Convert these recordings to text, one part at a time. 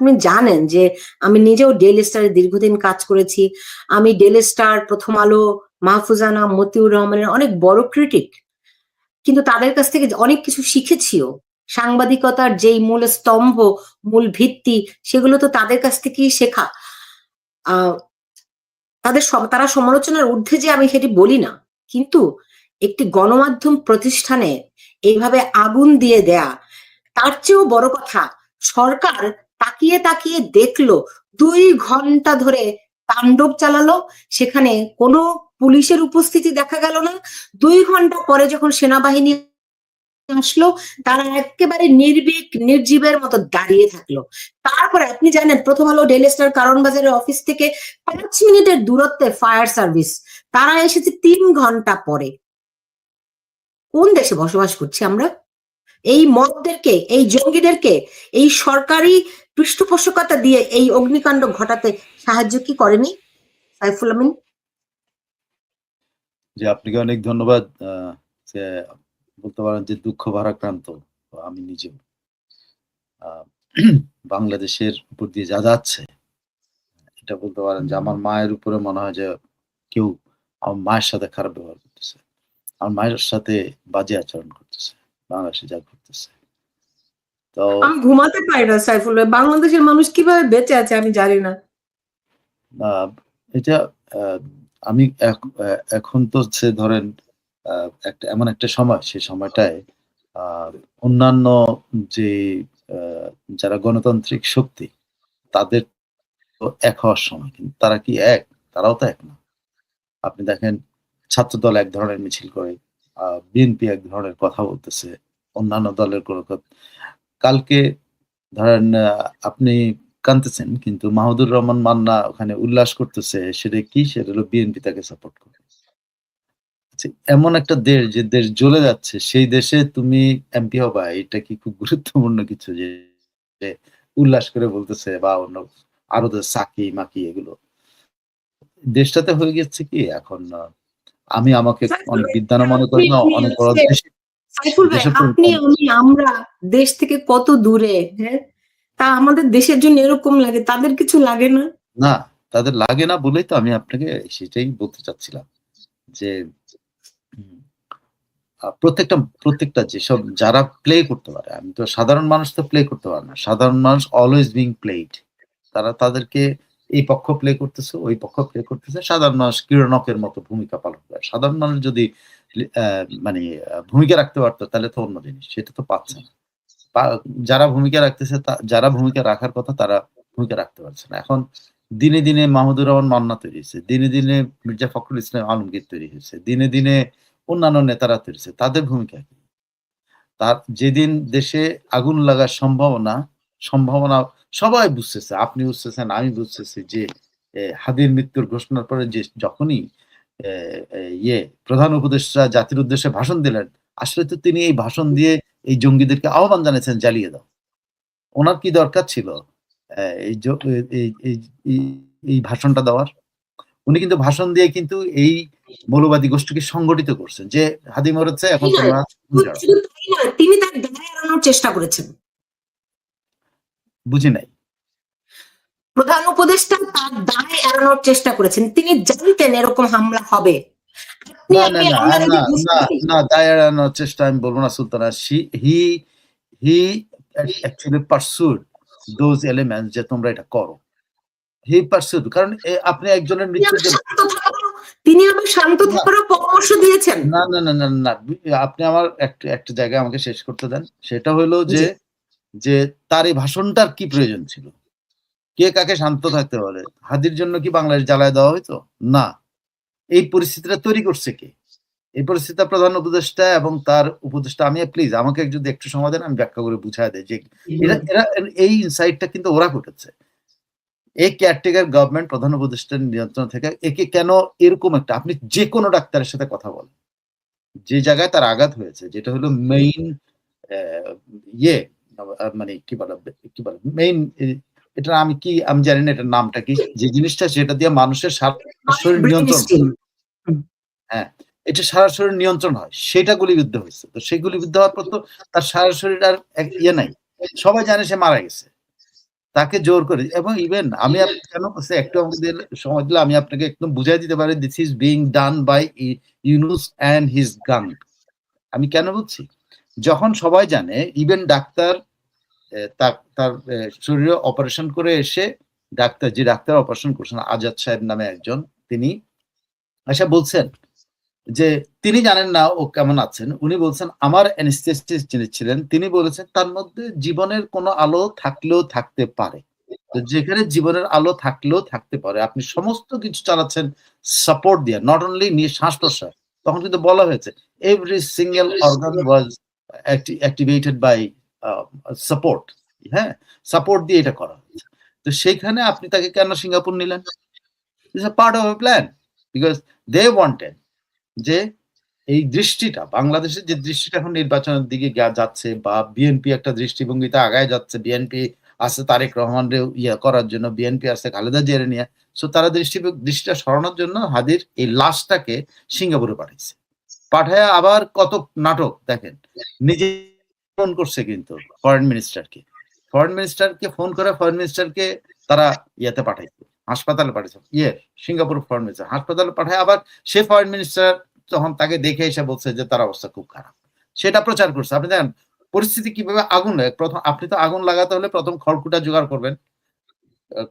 আপনি জানেন যে আমি নিজেও ডেইলি স্টারে দীর্ঘদিন কাজ করেছি। আমি ডেইলি স্টার, প্রথম আলো, মাহফুজানা, মতিউর রহমানের অনেক বড় ক্রিটিক। কিন্তু তাদের কাছ থেকে অনেক কিছু শিখেছিও। সাংবাদিকতার যেই মূল স্তম্ভ, মূল ভিত্তি, সেগুলো তো তাদের কাছ থেকেই শেখা। আ তারা সমালোচনার ঊর্ধ্বে যে আমি সেটি বলি না। কিন্তু একটি গণমাধ্যম প্রতিষ্ঠানে এইভাবে আগুন দিয়ে দেয়া, তার চেয়েও বড় কথা, সরকার তাকিয়ে, তাকিয়ে দেখলো ২ ঘন্টা ধরে তাণ্ডব চালালো। সেখানে কোনো পুলিশের উপস্থিতি দেখা গেল না। ২ ঘন্টা পরে যখন সেনাবাহিনী আসলো, তারা এক্কেবারে নির্ভীক, নির্জীবের মতো দাঁড়িয়ে থাকলো। তারপরে আপনি জানেন, প্রথম আলো, ডেইলি স্টার, কারণ বাজারের অফিস থেকে ৫ মিনিটের দূরত্বে ফায়ার সার্ভিস। তারা এসেছে ৩ ঘন্টা পরে। কোন দেশে বসবাস করছি আমরা? এই মদদেরকে, এই জঙ্গিদেরকে, এই সরকারি পৃষ্ঠপোষকতা দিয়ে এই অগ্নিকাণ্ড ঘটাতে সাহায্য কি করেনি সাইফুল আমিন? জি, আপনাকে অনেক ধন্যবাদ। যে বলতে পারেন যে দুঃখ ভারাক্রান্ত আমি নিজেও। বাংলাদেশের উপর দিয়ে যা যাচ্ছে, এটা বলতে পারেন যে আমার মায়ের উপরে মনে হয় যে কেউ আমার মায়ের সাথে খারাপ ব্যবহার করতেছে। আমার মায়ের সাথে বাজে আচরণ করতেছে। বাংলাদেশে যা করতেছে। তো আমি ঘুমাতে পারি না সাইফুল ভাই। বাংলাদেশের মানুষ কিভাবে বেঁচে আছে আমি জানি না। আ এটা আ আমি এখন তো হচ্ছে ধরেন এমন একটা সময়, সেই সময়টায় আ অন্যান্য যে আ যারা গণতান্ত্রিক শক্তি, তাদের তো এক হওয়ার সময়। কিন্তু তারা কি এক? তারাও তো এক না। আপনি দেখেন ছাত্রদল এক ধরনের মিছিল করে, বিএনপি এক ধরনের কথা বলতেছে, অন্যান্য দলের কোনো কালকে ধরেন আপনি কাঁদতেছেন কিন্তু মাহমুদুর রহমান মান্না ওখানে উল্লাস করতেছে। সেটা কি? সেটা হলো বিএনপি তাকে সাপোর্ট করে। আচ্ছা, এমন একটা দেশ যে দেশ জ্বলে যাচ্ছে, সেই দেশে তুমি এমপি হবা, এটা কি খুব গুরুত্বপূর্ণ কিছু যে যে উল্লাস করে বলতেছে বা অন্য আরো সাকি-মাকি এগুলো। দেশটাতে হয়ে গেছে কি এখন আমি আমাকে সাইফুল অনেক ভাই, বিদ্বানও মনে করি আপনি না, আপনি অনেক বড় আজকে সাইফুল ভাই, দেশের আপনি, আমি, আমরা দেশ থেকে কত দূরে, হ্যাঁ? তা আমাদের দেশের জন্য এরকম লাগে, তাদের কিছু লাগে না? না, তাদের লাগে না বলেই তো আমি আপনাকে সেটাই বলতে চাচ্ছিলাম। যে হুম, প্রত্যেকটা যেসব যারা প্লে করতে পারে, আমি তো সাধারণ মানুষ তো প্লে করতে পারে না। সাধারণ মানুষ অলওয়েজ বিং প্লেইড। তারা তাদেরকে এই পক্ষ প্লে করতেছে, ওই পক্ষ প্লে করতেছে। সাধারণ মানুষ ক্রীড়নকের মতো ভূমিকা পালন করে। সাধারণ মানুষ যদি আ মানে ভূমিকা রাখতে পারত তাহলে তো অন্য জিনিস। সেটা তো পাচ্ছে না। পা যারা ভূমিকা রাখতেছে যারা ভূমিকা রাখার কথা তারা ভূমিকা রাখতে পারছে না। এখন দিনে, দিনে মাহমুদুর রহমান মান্না তৈরি হইছে। দিনে, দিনে মির্জা ফখরুল ইসলাম আলমগীর তৈরি হয়েছে। দিনে, দিনে অন্যান্য নেতারা তৈরি হইছে। তাদের ভূমিকা কি? তার যেদিন দেশে আগুন লাগার সম্ভাবনা সবাই বুঝতেছে। আপনি বুঝতেছেন, আমি বুঝতেছি যে হাদির মৃত্যুর ঘোষণার পরে যে যখনই এ এ ইয়ে প্রধান উপদেষ্টা জাতির উদ্দেশ্যে ভাষণ দিলেন, আসলে তো তিনি এই ভাষণ দিয়ে এই জঙ্গিদেরকে আহ্বান জানিয়েছেন জ্বালিয়ে দাও। উনার কি দরকার ছিল এই জ এই এই এই এই ভাষণটা দেওয়ার? উনি কিন্তু ভাষণ দিয়ে কিন্তু এই মৌলবাদী গোষ্ঠীকে সংগঠিত করছেন যে হাদি মরেছে এখন তাই নয়, তোমরা ঝাড়ো। শুধু তাই নয়, তিনি তার দায় এড়ানোর চেষ্টা করেছেন। বুঝি নাই। প্রধান উপদেষ্টা তার দায় এড়ানোর চেষ্টা করেছেন। তিনি জানতেন এরকম হামলা হবে। আপনি, না, না, আমি, না, আমরা না, যদি বুঝতে না, পারি। না, দায় এড়ানোর চেষ্টা আমি বলব না সুলতানা। হি হি actually pursued those elements যে তোমরা এটা করো। হি pursued কারণ আপনি একজনের মৃত্যুর জন্য তিনি আবার শান্ত না, থাকারও পরামর্শ দিয়েছেন। না, না, না, না, না, আপনি আমার একটা জায়গায় আমাকে শেষ করতে দেন। সেটা হলো যে, জি। যে তার এই ভাষণটার কি প্রয়োজন ছিল? কে কাকে শান্ত থাকতে বলে? হাদির জন্য কি বাংলাদেশ জ্বালায় দেওয়া হইতো? না। এই পরিস্থিতিটা তৈরি করছে কে? এই পরিস্থিতিটা প্রধান উপদেষ্টা এবং তার উপদেষ্টা আমি প্লিজ আমাকে যদি একটু সময় দেন আমি ব্যাখ্যা করে বুঝায় দেই যে এরা এই ইনসাইটটা কিন্তু ওরা ঘটেছে। এই কেয়ারটেকার গভর্নমেন্ট প্রধান উপদেষ্টার নিয়ন্ত্রণ থেকে একে কেন এরকম একটা আপনি যেকোনো ডাক্তারের সাথে কথা বলেন। যে জায়গায় তার আঘাত হয়েছে যেটা হলো মেইন অ্যা ইয়ে মানে কি বলে মেইন এটা আমি জানি না এটার নামটা কি? যে জিনিসটা সেটা দিয়ে মানুষের সারা শরীর ব্রেইন নিয়ন্ত্রণ স্টিম। হ্যাঁ, এটা সারা শরীর নিয়ন্ত্রণ হয়। সেটা গুলিবিদ্ধ হইছে। তো সেই গুলিবিদ্ধ হওয়ার পর তো তার সারা শরীর আর ইয়ে নাই। সবাই জানে সে মারা গেছে। তাকে জোর করে, এবং ইভেন আমি কেন বলছি একটু আমাকে সময় দিলে আমি আপনাকে একদম বুঝাই দিতে পারি, this is being done by Yunus and his gang. আমি কেন বলছি, যখন সবাই জানে, ইভেন ডাক্তার তার শরীরে অপারেশন করে এসে যে ডাক্তার অপারেশন করছেন আজাদ সাহেব নামে একজন, তিনি এসে বলছেন যে তিনি জানেন না ও কেমন আছেন। উনি বলছেন আমার অ্যানেস্থেসিস্ট যিনি ছিলেন তিনি বলেছেন তার মধ্যে জীবনের কোনো আলো থাকলেও থাকতে পারে। তো যেখানে জীবনের আলো থাকলেও থাকতে পারে, আপনি সমস্ত কিছু চালাচ্ছেন সাপোর্ট দিয়ে, নট অনলি নিয়ে শ্বাস প্রশ্বাস। তখন কিন্তু বলা হয়েছে every single organ was activated by support. হ্যাঁ, সাপোর্ট দিয়ে এটা করা হয়েছে। তো সেইখানে আপনি তাকে কেন সিঙ্গাপুর নিলেন? It's a part of a plan, because they wanted যে এই দৃষ্টিটা, বাংলাদেশের যে দৃষ্টিটা এখন নির্বাচনের দিকে যাচ্ছে, বা বিএনপি একটা দৃষ্টিভঙ্গিতে আগায় যাচ্ছে, বিএনপি আছে তারেক রহমানরে করার জন্য, বিএনপি আছে খালেদা জিয়ারে নিয়ে, সো তারা দৃষ্টিটা সরানোর জন্য হাদির এই লাশটাকে সিঙ্গাপুরে পাঠাইছে। পাঠায় আবার কত নাটক দেখেন, নিজে ফোন করছে কিন্তু ফরেন মিনিস্টারকে ফোন করে ফরেন মিনিস্টারকে তারা ইয়েতে পাঠাইছে, হাসপাতালে পাঠাইছে, সিঙ্গাপুর ফরেন মিনিস্টার হাসপাতালে পাঠায়, আবার সে ফরেন মিনিস্টার তখন তাকে দেখে এসে বলছে যে তার অবস্থা খুব খারাপ, সেটা প্রচার করছে। আপনি দেখেন পরিস্থিতি কিভাবে আগুন লাগে। প্রথম আপনি তো আগুন লাগাতে হলে প্রথম খড়কুটা জোগাড় করবেন,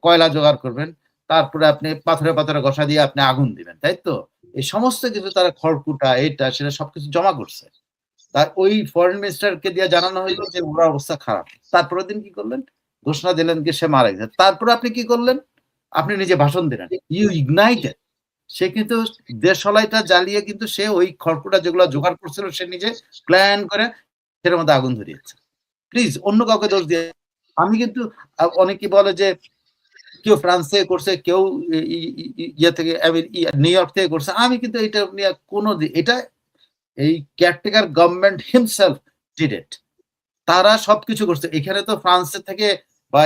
কয়লা জোগাড় করবেন, তারপরে আপনি পাথরে পাথরে ঘষা দিয়ে আপনি আগুন দিবেন, তাই তো? এই সমস্ত কিছু তারা খড়কুটা এটা সেটা সবকিছু জমা করছে। তার ওই ফরেন মিনিস্টারকে দিয়ে জানানো হইলো যে ওর অবস্থা খারাপ। তারপরের দিন কি করলেন? ঘোষণা দিলেন যে সে মারা গেছে। তারপরে আপনি কি করলেন? আপনি নিজে ভাষণ দিলেন। You ignited. সে কিন্তু দেশলাইটা জ্বালিয়ে কিন্তু সে ওই খড়কুটা যেগুলো জোগাড় করছিল সে নিজে প্ল্যান করে সেটার মধ্যে আগুন ধরিয়েছে। প্লিজ অন্য কাউকে দোষ দিয়ে, আমি কিন্তু অনেকে বলে যে কেউ ফ্রান্স থেকে করছে, কেউ ইয়ে থেকে নিউ ইয়র্ক থেকে করছে। আমি কিন্তু এটা নিয়ে কোনো এটা এই caretaker government himself did it. তারা সবকিছু করছে। এখানে তো ফ্রান্সের থেকে বা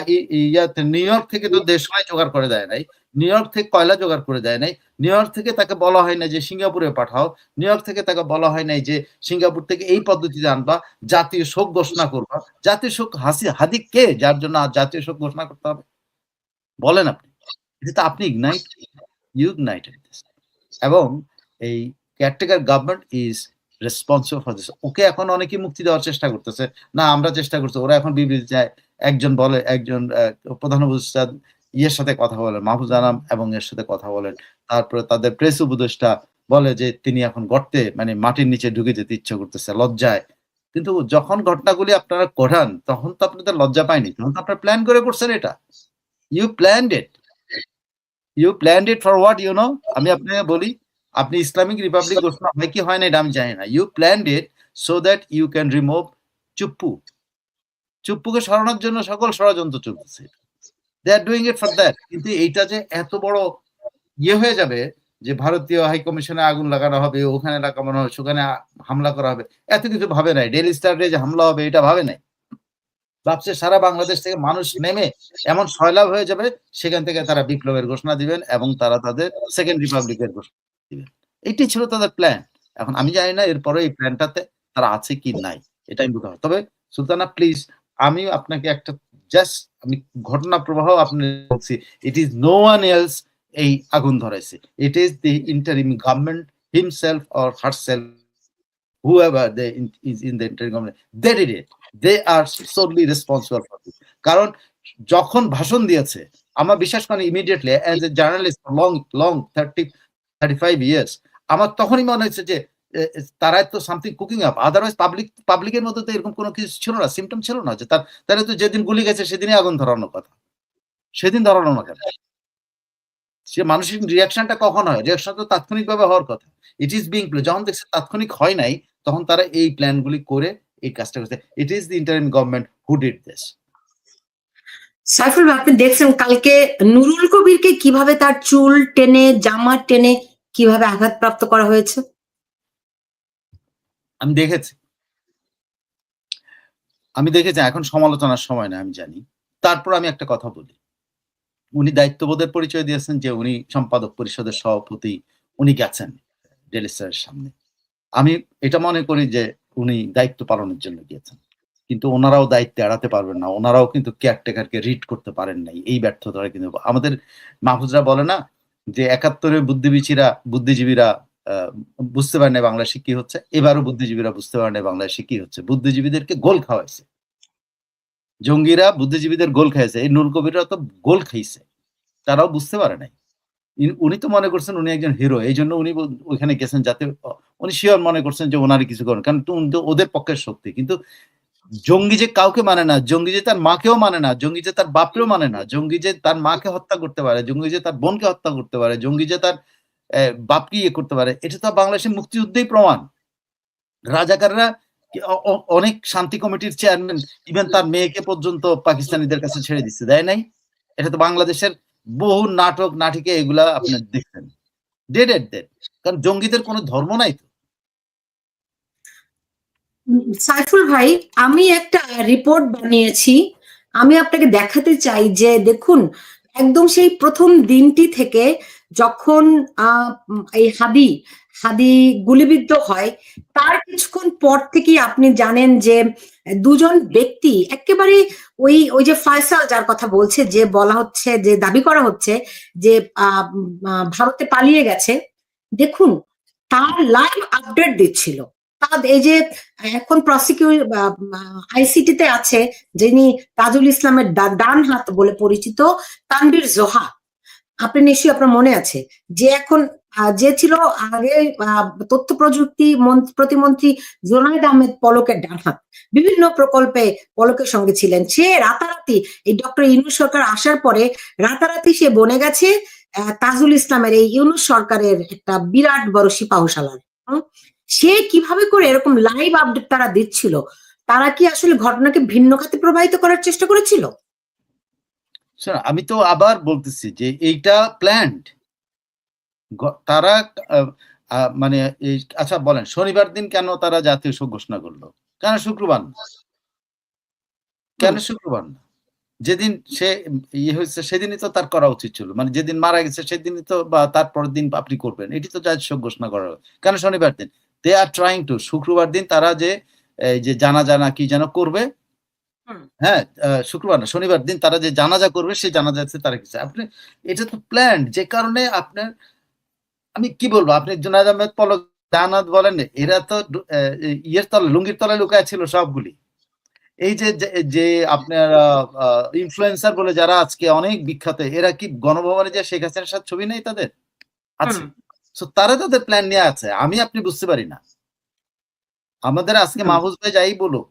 নিউ ইয়র্ক থেকে তো দেশলাই জোগাড় করে দেয় নাই, নিউ ইয়র্ক থেকে কয়লা জোগাড় করে দেয় নাই, নিউ ইয়র্ক থেকে তাকে বলা হয় না যে সিঙ্গাপুরে পাঠাও, নিউ ইয়র্ক থেকে তাকে বলা হয় নাই যে সিঙ্গাপুর থেকে এই পদ্ধতিতে আনবা, জাতীয় শোক ঘোষণা করবা। জাতীয় শোক হাদি কে যার জন্য জাতীয় শোক ঘোষণা করতে হবে বলেন আপনি? এটা তো আপনি ইগনাইটেড দিস। এবং এই caretaker government is responsible for this. Okay এখন অনেকেই মুক্তি দেওয়ার চেষ্টা করতেছে, না আমরা চেষ্টা করছি, ওরা এখন বিবৃতি চায়। একজন বলে, একজন প্রধান উপদেষ্টা ইয়ের সাথে কথা বলেন, মাহফুজ আনাম এবং এর সাথে কথা বলেন, তারপরে তাদের প্রেস উপদেষ্টা বলে যে তিনি এখন গর্তে মানে মাটির নিচে ঢুকে যেতে ইচ্ছে করতেছে লজ্জায়। কিন্তু যখন ঘটনাগুলি আপনারা ঘটান তখন তো আপনাদের লজ্জা পায়নি, তখন তো আপনারা প্ল্যান করে করছেন এটা। You planned it for what you know. আমি আপনাকে বলি, আপনি ইসলামিক রিপাবলিক ঘোষণা হয় কি হয় না এটা আমি জানি না। You planned it so that you can remove চুপ্পুকে সরানোর জন্য সকল ষড়যন্ত্র চলতেছে। They are doing it for that. কিন্তু এইটা যে এত বড় ইয়ে হয়ে যাবে যে ভারতীয় হাই কমিশনে আগুন লাগানো হবে, ওখানে লাগানো হবে, সেখানে হামলা করা হবে, এত কিছু ভাবে নাই। ডেইলি স্টারে যে হামলা হবে এটা ভাবে নাই। ভাবছে সারা বাংলাদেশ থেকে মানুষ নেমে এমন সয়লাভ হয়ে যাবে, সেখান থেকে তারা বিপ্লবের ঘোষণা দিবেন এবং তারা তাদের সেকেন্ড রিপাবলিকের ঘোষণা দিবেন। এটাই ছিল তাদের প্ল্যান। এখন আমি জানি না এরপরে এই প্ল্যানটাতে তারা আছে কি নাই, এটা আমি বলতে পারবো। তবে সুলতানা প্লিজ, আমি আপনাকে একটা জাস্ট আমি ঘটনা প্রবাহ আপনি বলছি, it is no one else এই আগুন ধরাইছে, it is the interim government himself or herself, whoever is in the interim government, they did it. They are solely responsible for it. কারণ যখন ভাষণ দিয়েছে, আমার বিশ্বাস করেন immediately as a journalist long 35 years, আমার তখনই মনে হয়েছে যে তারা তো সামথিং কুকিং আপ। আদারওয়াইজ পাবলিকের মধ্যে তো এরকম কোনো কিছু ছিল না, সিমটম ছিল না যে তারা তো যেদিন গুলি গেছে সেদিনই আগুন ধরানোর কথা, সেদিন ধরানো না কেন? সে মানসিক রিয়াকশনটা কখন হয়? রিয়াকশন তো তাৎক্ষণিকভাবে হওয়ার কথা। It is being play. যখন দেখছে তাৎক্ষণিক হয় নাই, তখন তারা এই প্ল্যানগুলি করে এই কাজটা করছে। ইট is the interim government who did this. Saiful ভাই, আপনি দেখছেন কালকে নুরুল কবিরকে কিভাবে তার চুল টেনে, জামা টেনে কিভাবে আঘাতপ্রাপ্ত করা হয়েছে? আমি দেখেছি। এখন সমালোচনার সময় না, আমি জানি। তারপর আমি একটা কথা বলি। উনি দায়িত্ববোধের পরিচয় দিয়েছেন যে উনি সম্পাদক পরিষদের সভাপতি, উনি গেছেন ডেলি স্যারের সামনে। আমি এটা মনে করি যে উনি দায়িত্ব পালনের জন্য গিয়েছেন। কিন্তু ওনারাও দায়িত্ব এড়াতে পারবেন না, ওনারাও কিন্তু কেয়ারটেকারকে রিড করতে পারেন নাই, এই ব্যর্থতাটা কিন্তু আমাদের মাহফুজরা বলে না যে ৭১ বুদ্ধিজীবীরা বুঝতে পারে না বাংলাদেশে কি হচ্ছে, এবারও বুদ্ধিজীবীরা বুঝতে পারে না বাংলাদেশে কি হচ্ছে, বুদ্ধিজীবীদেরকে গোল খাওয়াইছে, জঙ্গিরা বুদ্ধিজীবীদের গোল খাইছে, এই নুরুল কবিররা তো গোল খাইছে, তারাও বুঝতে পারে নাই। উনি তো মনে করছেন উনি একজন হিরো, এই জন্য উনি ওইখানে গেছেন যাতে উনি শিওর মনে করছেন যে ওনারই কিছু করেন, কারণ উনি তো ওদের পক্ষের শক্তি। কিন্তু জঙ্গি যে কাউকে মানে না, জঙ্গি যে তার মাকেও মানে না, জঙ্গি যে তার বাপকেও মানে না, জঙ্গি যে তার মাকে হত্যা করতে পারে, জঙ্গি যে তার বোনকে হত্যা করতে পারে, জঙ্গি যে তার বাপকে ইয়ে করতে পারে, এটা তো বাংলাদেশের মুক্তিযুদ্ধেই প্রমাণ। রাজাকাররা অনেক শান্তি কমিটির চেয়ারম্যান ইভেন তার মেয়েকে পর্যন্ত পাকিস্তানিদের কাছে ছেড়ে দিচ্ছে, দেয় নাই? এটা তো বাংলাদেশের বহু নাটক নাটিকে এগুলা আপনি দেখছেন। ডেড এট ডেড, কারণ জঙ্গিদের কোনো ধর্ম নাই তো। সাইফুল ভাই, আমি একটা রিপোর্ট বানিয়েছি, আমি আপনাকে দেখাতে চাই যে দেখুন, একদম সেই প্রথম দিনটি থেকে যখন এই হাদি গুলিবিদ্ধ হয়, তার কিছুক্ষণ পর থেকেই আপনি জানেন যে দুজন ব্যক্তি একেবারে ওই ওই যে ফয়সাল যার কথা বলছে, যে বলা হচ্ছে, যে দাবি করা হচ্ছে যে ভারতে পালিয়ে গেছে, দেখুন তার লাইভ আপডেট দিচ্ছিল। এই যে এখন আইসিটিতে আছে যিনি তাজুল ইসলামের ডান হাত বলে পরিচিত, তানভীর জোহা, আপনি নিশ্চয়ই, আপনার মনে আছে, যে এখন যে ছিল আগে তথ্য প্রযুক্তি প্রতিমন্ত্রী জোনায়েদ আহমেদ পলকের ডান হাত, বিভিন্ন প্রকল্পে পলকের সঙ্গে ছিলেন। সে রাতারাতি এই ডক্টর ইউনূস সরকার আসার পরে রাতারাতি সে বনে গেছে তাজুল ইসলামের এই ইউনূস সরকারের একটা বিরাট বড় সিপাহসালার। সে কিভাবে করে এরকম লাইভ আপডেট তারা দিচ্ছিল? তারা কি আসলে ঘটনাকে ভিন্ন খাতে প্রবাহিত করার চেষ্টা করেছিল? আমি তো আবার বলতেছি যে এইটা প্ল্যান্ড। তারা মানে আচ্ছা বলেন, শনিবার দিন কেন তারা জাতীয় শোক ঘোষণা করলো? কেন শুক্রবার না? কেন শুক্রবার না? যেদিন সে ইয়ে হয়েছে সেদিনই তো তার করা উচিত ছিল, মানে যেদিন মারা গেছে সেদিনই তো, বা তারপরের দিন আপনি করবেন, এটি তো জাতীয় শোক ঘোষণা করা হবে। কেন শনিবার দিন? দে আর ট্রাইং টু, শুক্রবার দিন তারা যে জানাজা না কি যেন করবে, হ্যাঁ শুক্রবার না শনিবার দিন তারা যে জানাজা করবে, সেই জানাজাতে তারা কিছু, আপনি এটা তো প্ল্যান। যে কারণে আপনার, আমি কি বলবো, আপনি জুনায়েদ আহমেদ পলক জানাত বলেন, এরা তো ইয়ের তলে, লুঙ্গির তলায় লুকায় ছিল সবগুলি। এই যে যে আপনার ইনফ্লুয়েন্সার বলে যারা আজকে অনেক বিখ্যাত, এরা কি গণভবনে যে শেখ হাসিনার সাথে ছবি নেই তাদের আছে? তারা তাদের প্ল্যান নিয়ে আছে, আমি আপনি বুঝতে পারি না। আমাদের আজকে মাহফুজ ভাই যাই বলুক,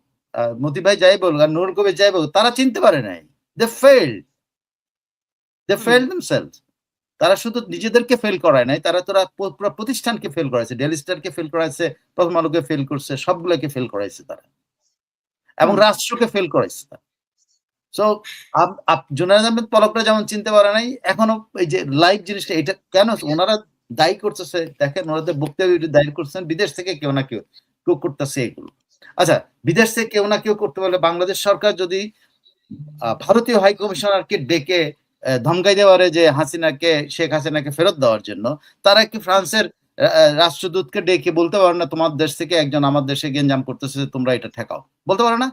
মতি ভাই যাই বলুক, আর নুরুল কবির যাই বলুক, তারা চিনতে পারে নাই। দে ফেল্ড দেমসেলভস। তারা শুধু নিজেদেরকে ফেল করায় নাই, তারা পুরো প্রতিষ্ঠানকে ফেল করাইছে, ডেইলি স্টারকে ফেল করাইছে, প্রথম আলোকে ফেল করছে, সবগুলোকে ফেল করাইছে তারা, এবং রাষ্ট্রকে ফেল করাইছে তারা। সো জুনায়েদ আহমেদ পলকরা যেমন চিনতে পারে নাই, এখনো এই যে লাইভ জিনিসটা, এটা কেন ওনারা দায়ী করতেছে? দেখেন, ওনাদের বক্তব্য দায়ী করছেন বিদেশ থেকে কেউ না কেউ করতেছে এগুলো। আচ্ছা, বিদেশ থেকে কেউ না কেউ করতে পারলে বাংলাদেশ সরকার যদি ভারতীয় হাই কমিশনারকে ডেকে ধমকাই দেওয়ারে যে শেখ হাসিনাকে ফেরত দেওয়ার জন্য, তারা কি ফ্রান্সের রাষ্ট্রদূতকে ডেকে বলতে পারে না তোমার দেশ থেকে একজন আমার দেশে গেঞ্জাম করতেছে, তোমরা এটা ঠেকাও? বলতে পারে না?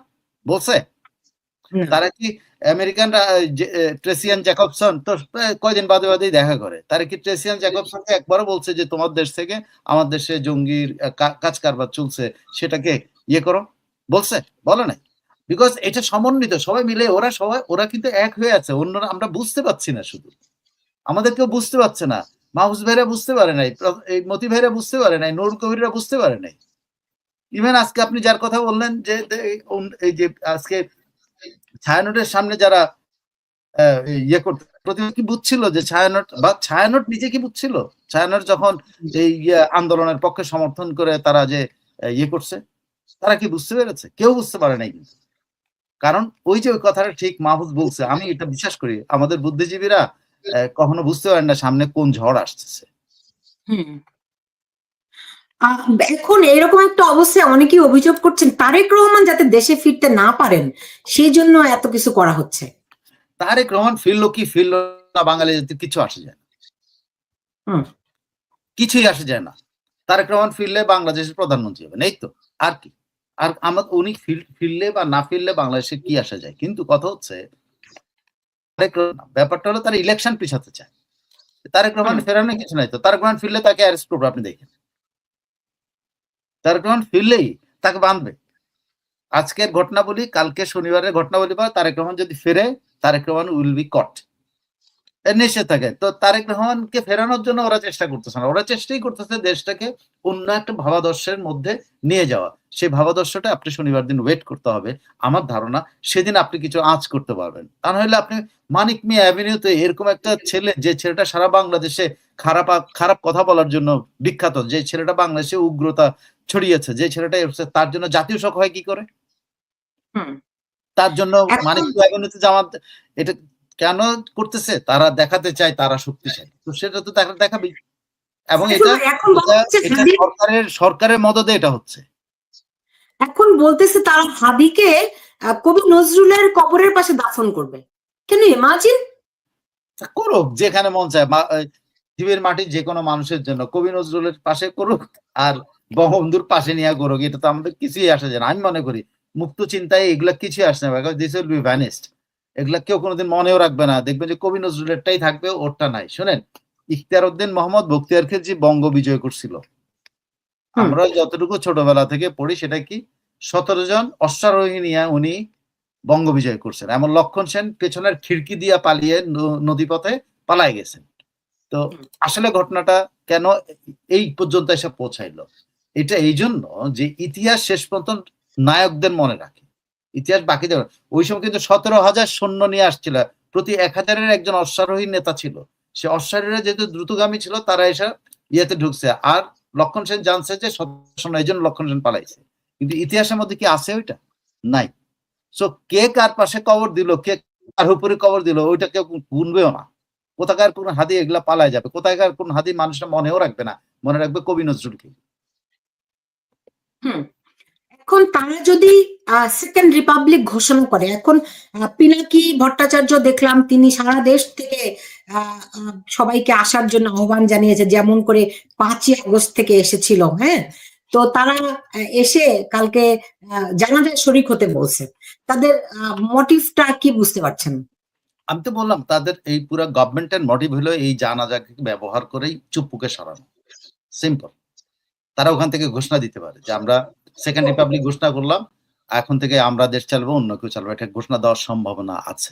বলছে? তারা কি আমেরিকান ট্রেসিয়ান জ্যাকবসন তো কয়দিন বাদে বাদেই দেখা করে, তারা কি ট্রেসিয়ান জ্যাকবসনকে একবারও বলছে যে তোমার দেশ থেকে আমার দেশে জঙ্গির কাজ কারবার চলছে, সেটাকে ইয়ে করো? বলছে? বলে নাই। বিকজ এটা সমন্বিত, সবাই মিলে, ওরা কিন্তু এক হয়ে আছে, অন্যরা আমরা বুঝতে পারছি না, শুধু আমাদের কেউ বুঝতে পারছে না। মাহফুজ ভাইরা বুঝতে পারে নাই, এই মতি ভাইরা বুঝতে পারে নাই, নুরুল কবিররা বুঝতে পারে নাই। ইভেন আজকে আপনি যার কথা বললেন যে এই যে আজকে ছায়ানটের সামনে যারা ইয়ে করতে, প্রতিদিন কি বুঝছিল যে ছায়ানট নিজে কি বুঝছিল? ছায়ানট যখন এই আন্দোলনের পক্ষে সমর্থন করে তারা যে ইয়ে করছে, তারা কি বুঝতে পেরেছে? কেউ বুঝতে পারে নাই। কিন্তু কারণ ওই যে ওই কথাটা ঠিক মাহফুজ বলছে, আমি এটা বিশ্বাস করি, আমাদের বুদ্ধিজীবীরা কখনো বুঝতে পারেন না সামনে কোন ঝড় আসতেছে। এখন এরকম একটা অবস্থায় অনেকেই অভিযোগ করছেন তারেক রহমান যাতে দেশে ফিরতে না পারেন, সেই জন্য এত কিছু করা হচ্ছে। তারেক রহমান ফিরলো কি ফিরলো না, বাঙালি জাতির কিছু আসে যায় না, কিছুই আসে যায় না। তারেক রহমান ফিরলে বাংলাদেশের প্রধানমন্ত্রী হবেন, এই তো, আর কি। আর উনি ফিরলে বা না ফিরলে বাংলাদেশে কি আসা যায়, কিন্তু কথা হচ্ছে ব্যাপারটা হলো তারা ইলেকশন পিছাতে চায়। তারেক রহমান ফেরানোর কিছু নাই তো, তারেক রহমান ফিরলে তাকে অ্যারেস্ট করবে, আপনি দেখেন তারেক রহমান ফিরলেই তাকে বাঁধবে। আজকের ঘটনা বলি, কালকে শনিবারের ঘটনা বলি, বা তারেক রহমান যদি ফেরে, তারেক রহমান উইল বি কট, এর নিশ্চয় থাকে। তো তারেক রহমানকে ফেরানোর জন্য ওরা চেষ্টা করতেছে না, ওরা চেষ্টাই করতেছে দেশটাকে অন্য একটা ভাবাদর্শের মধ্যে নিয়ে যাওয়া। সেই ভাবাদর্শটা আপনি শনিবার দিন ওয়েট করতে হবে। আমার ধারণা সেদিন আপনি কিছু আঁচ করতে পারবেন। তা নাহলে আপনি মানিক মিয়া অ্যাভিনিউতে এরকম একটা ছেলে, যে ছেলেটা সারা বাংলাদেশে খারাপ কথা বলার জন্য বিখ্যাত, যে ছেলেটা বাংলাদেশে উগ্রতা ছড়িয়েছে, যে ছেলেটা তার জন্য জাতীয় শোক হয় কি করে? তার জন্য মানিক মিয়া অ্যাভিনিউতে জামাত এটা কেন করতেছে? তারা দেখাতে চায় তারা শক্তিশালী, তো সেটা তো দেখাবেই। এবং এটা সরকারের মদদে এটা হচ্ছে। এখন বলতেছে তারা হাদিকে কবি নজরুলের কবরের পাশে দাফন করবে। কেন ইমাজিন? করুক যেখানে মন চায়, জীবের মাটি যে কোনো মানুষের জন্য, কবি নজরুলের পাশে করুক আর বঙ্গবন্ধুর পাশে নিয়ে করুক, এটা তো আমাদের কিছুই আসে যায় না। আমি মনে করি মুক্ত চিন্তায় এগুলা কিছুই আসে না, দিস উইল বি ভ্যানিস্ট। এগুলা কেউ কোনোদিন মনেও রাখবে না, দেখবেন যে কবি নজরুলেরটাই থাকবে, ওরটা নাই। শোনেন, ইখতিয়ার উদ্দিন মোহাম্মদ বখতিয়ার খিলজি বঙ্গ বিজয় করছিল, আমরা যতটুকু ছোটবেলা থেকে পড়ি সেটা কি 17 জন অশ্বারোহী নিয়ে উনি বঙ্গ বিজয় করছেন। এমন লক্ষণ সেন পেছনের খিড়কি দিয়া পালিয়ে নদীপথে পালায় গেছেন। তো আসলে ঘটনাটা কেন এই পর্যন্ত এসে পৌঁছাইলো, এটা এই জন্য যে ইতিহাস শেষ পর্যন্ত নায়কদের মনে রাখে, ইতিহাস বাকিদের। ওই সময় কিন্তু 17,000 সৈন্য নিয়ে আসছিল, প্রতি 1000-এর একজন অশ্বারোহী নেতা ছিল। সে অশ্বারোহীরা যেহেতু দ্রুতগামী ছিল, তারা এসে ইয়েতে ঢুকছে, আর লক্ষণ সেন জানছে যে 1700 এই জন্য লক্ষণ সেন পালাইছে। কিন্তু ইতিহাসের মধ্যে কি আছে ওইটা? নাই। সো কে কার পাশে কবর দিল, কে কার উপরে কবর দিল, ওইটা কেউ গুনবেও না। কোথাকার কোন হাদি এগুলা পালায় যাবে, কোথাকার কোন হাদি মানুষরা মনেও রাখবে না, মনে রাখবে কবি নজরুলকে। এখন তারা যদি সেকেন্ড রিপাবলিক ঘোষণা করে, এখন পিনাকি ভট্টাচার্য দেখলাম তিনি সারা দেশ থেকে সবাইকে আসার জন্য আহ্বান জানিয়েছে, যেমন করে 5ই আগস্ট থেকে এসেছিল। হ্যাঁ, তো তারা এসে কালকে জানাজায় শরিক হতে বলছে। তাদের মোটিভটা কি বুঝতে পারছেন? আমি তো বললাম তাদের এই পুরো গভর্নমেন্টের মোটিভ হলো এই জানাজাকে ব্যবহার করেই চুপ্পুকে সরানো, সিম্পল। তারা ওখান থেকে ঘোষণা দিতে পারে যে আমরা সেকেন্ড রিপাবলিক ঘোষণা করলাম, এখন থেকে আমরা দেশ চালাবো, অন্য কেউ চালাবো, এটা ঘোষণা দেওয়ার সম্ভাবনা আছে।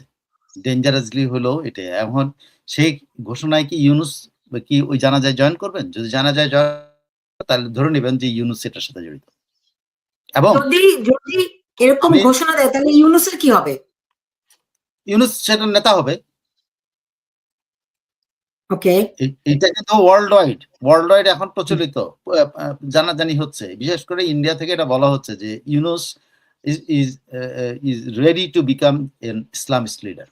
ডেঞ্জারাসলি হলো এটা। এখন সেই ঘোষণায় কি ইউনুস কি ওই জানাজায় জয়েন করবেন? যদি জানাজায় জয়েন, তাহলে ধরে নেবেন যে ইউনুস এটার সাথে জড়িত। এবং যদি এরকম ঘোষণা দেয় তাহলে ইউনুসের কি হবে? ইউনুস সেটার নেতা হবে। ওকে, এটা কিন্তু ওয়ার্ল্ড ওয়াইড এখন প্রচলিত, জানাজানি হচ্ছে। বিশেষ করে ইন্ডিয়া থেকে এটা বলা হচ্ছে যে Yunus is ready to become an Islamist leader,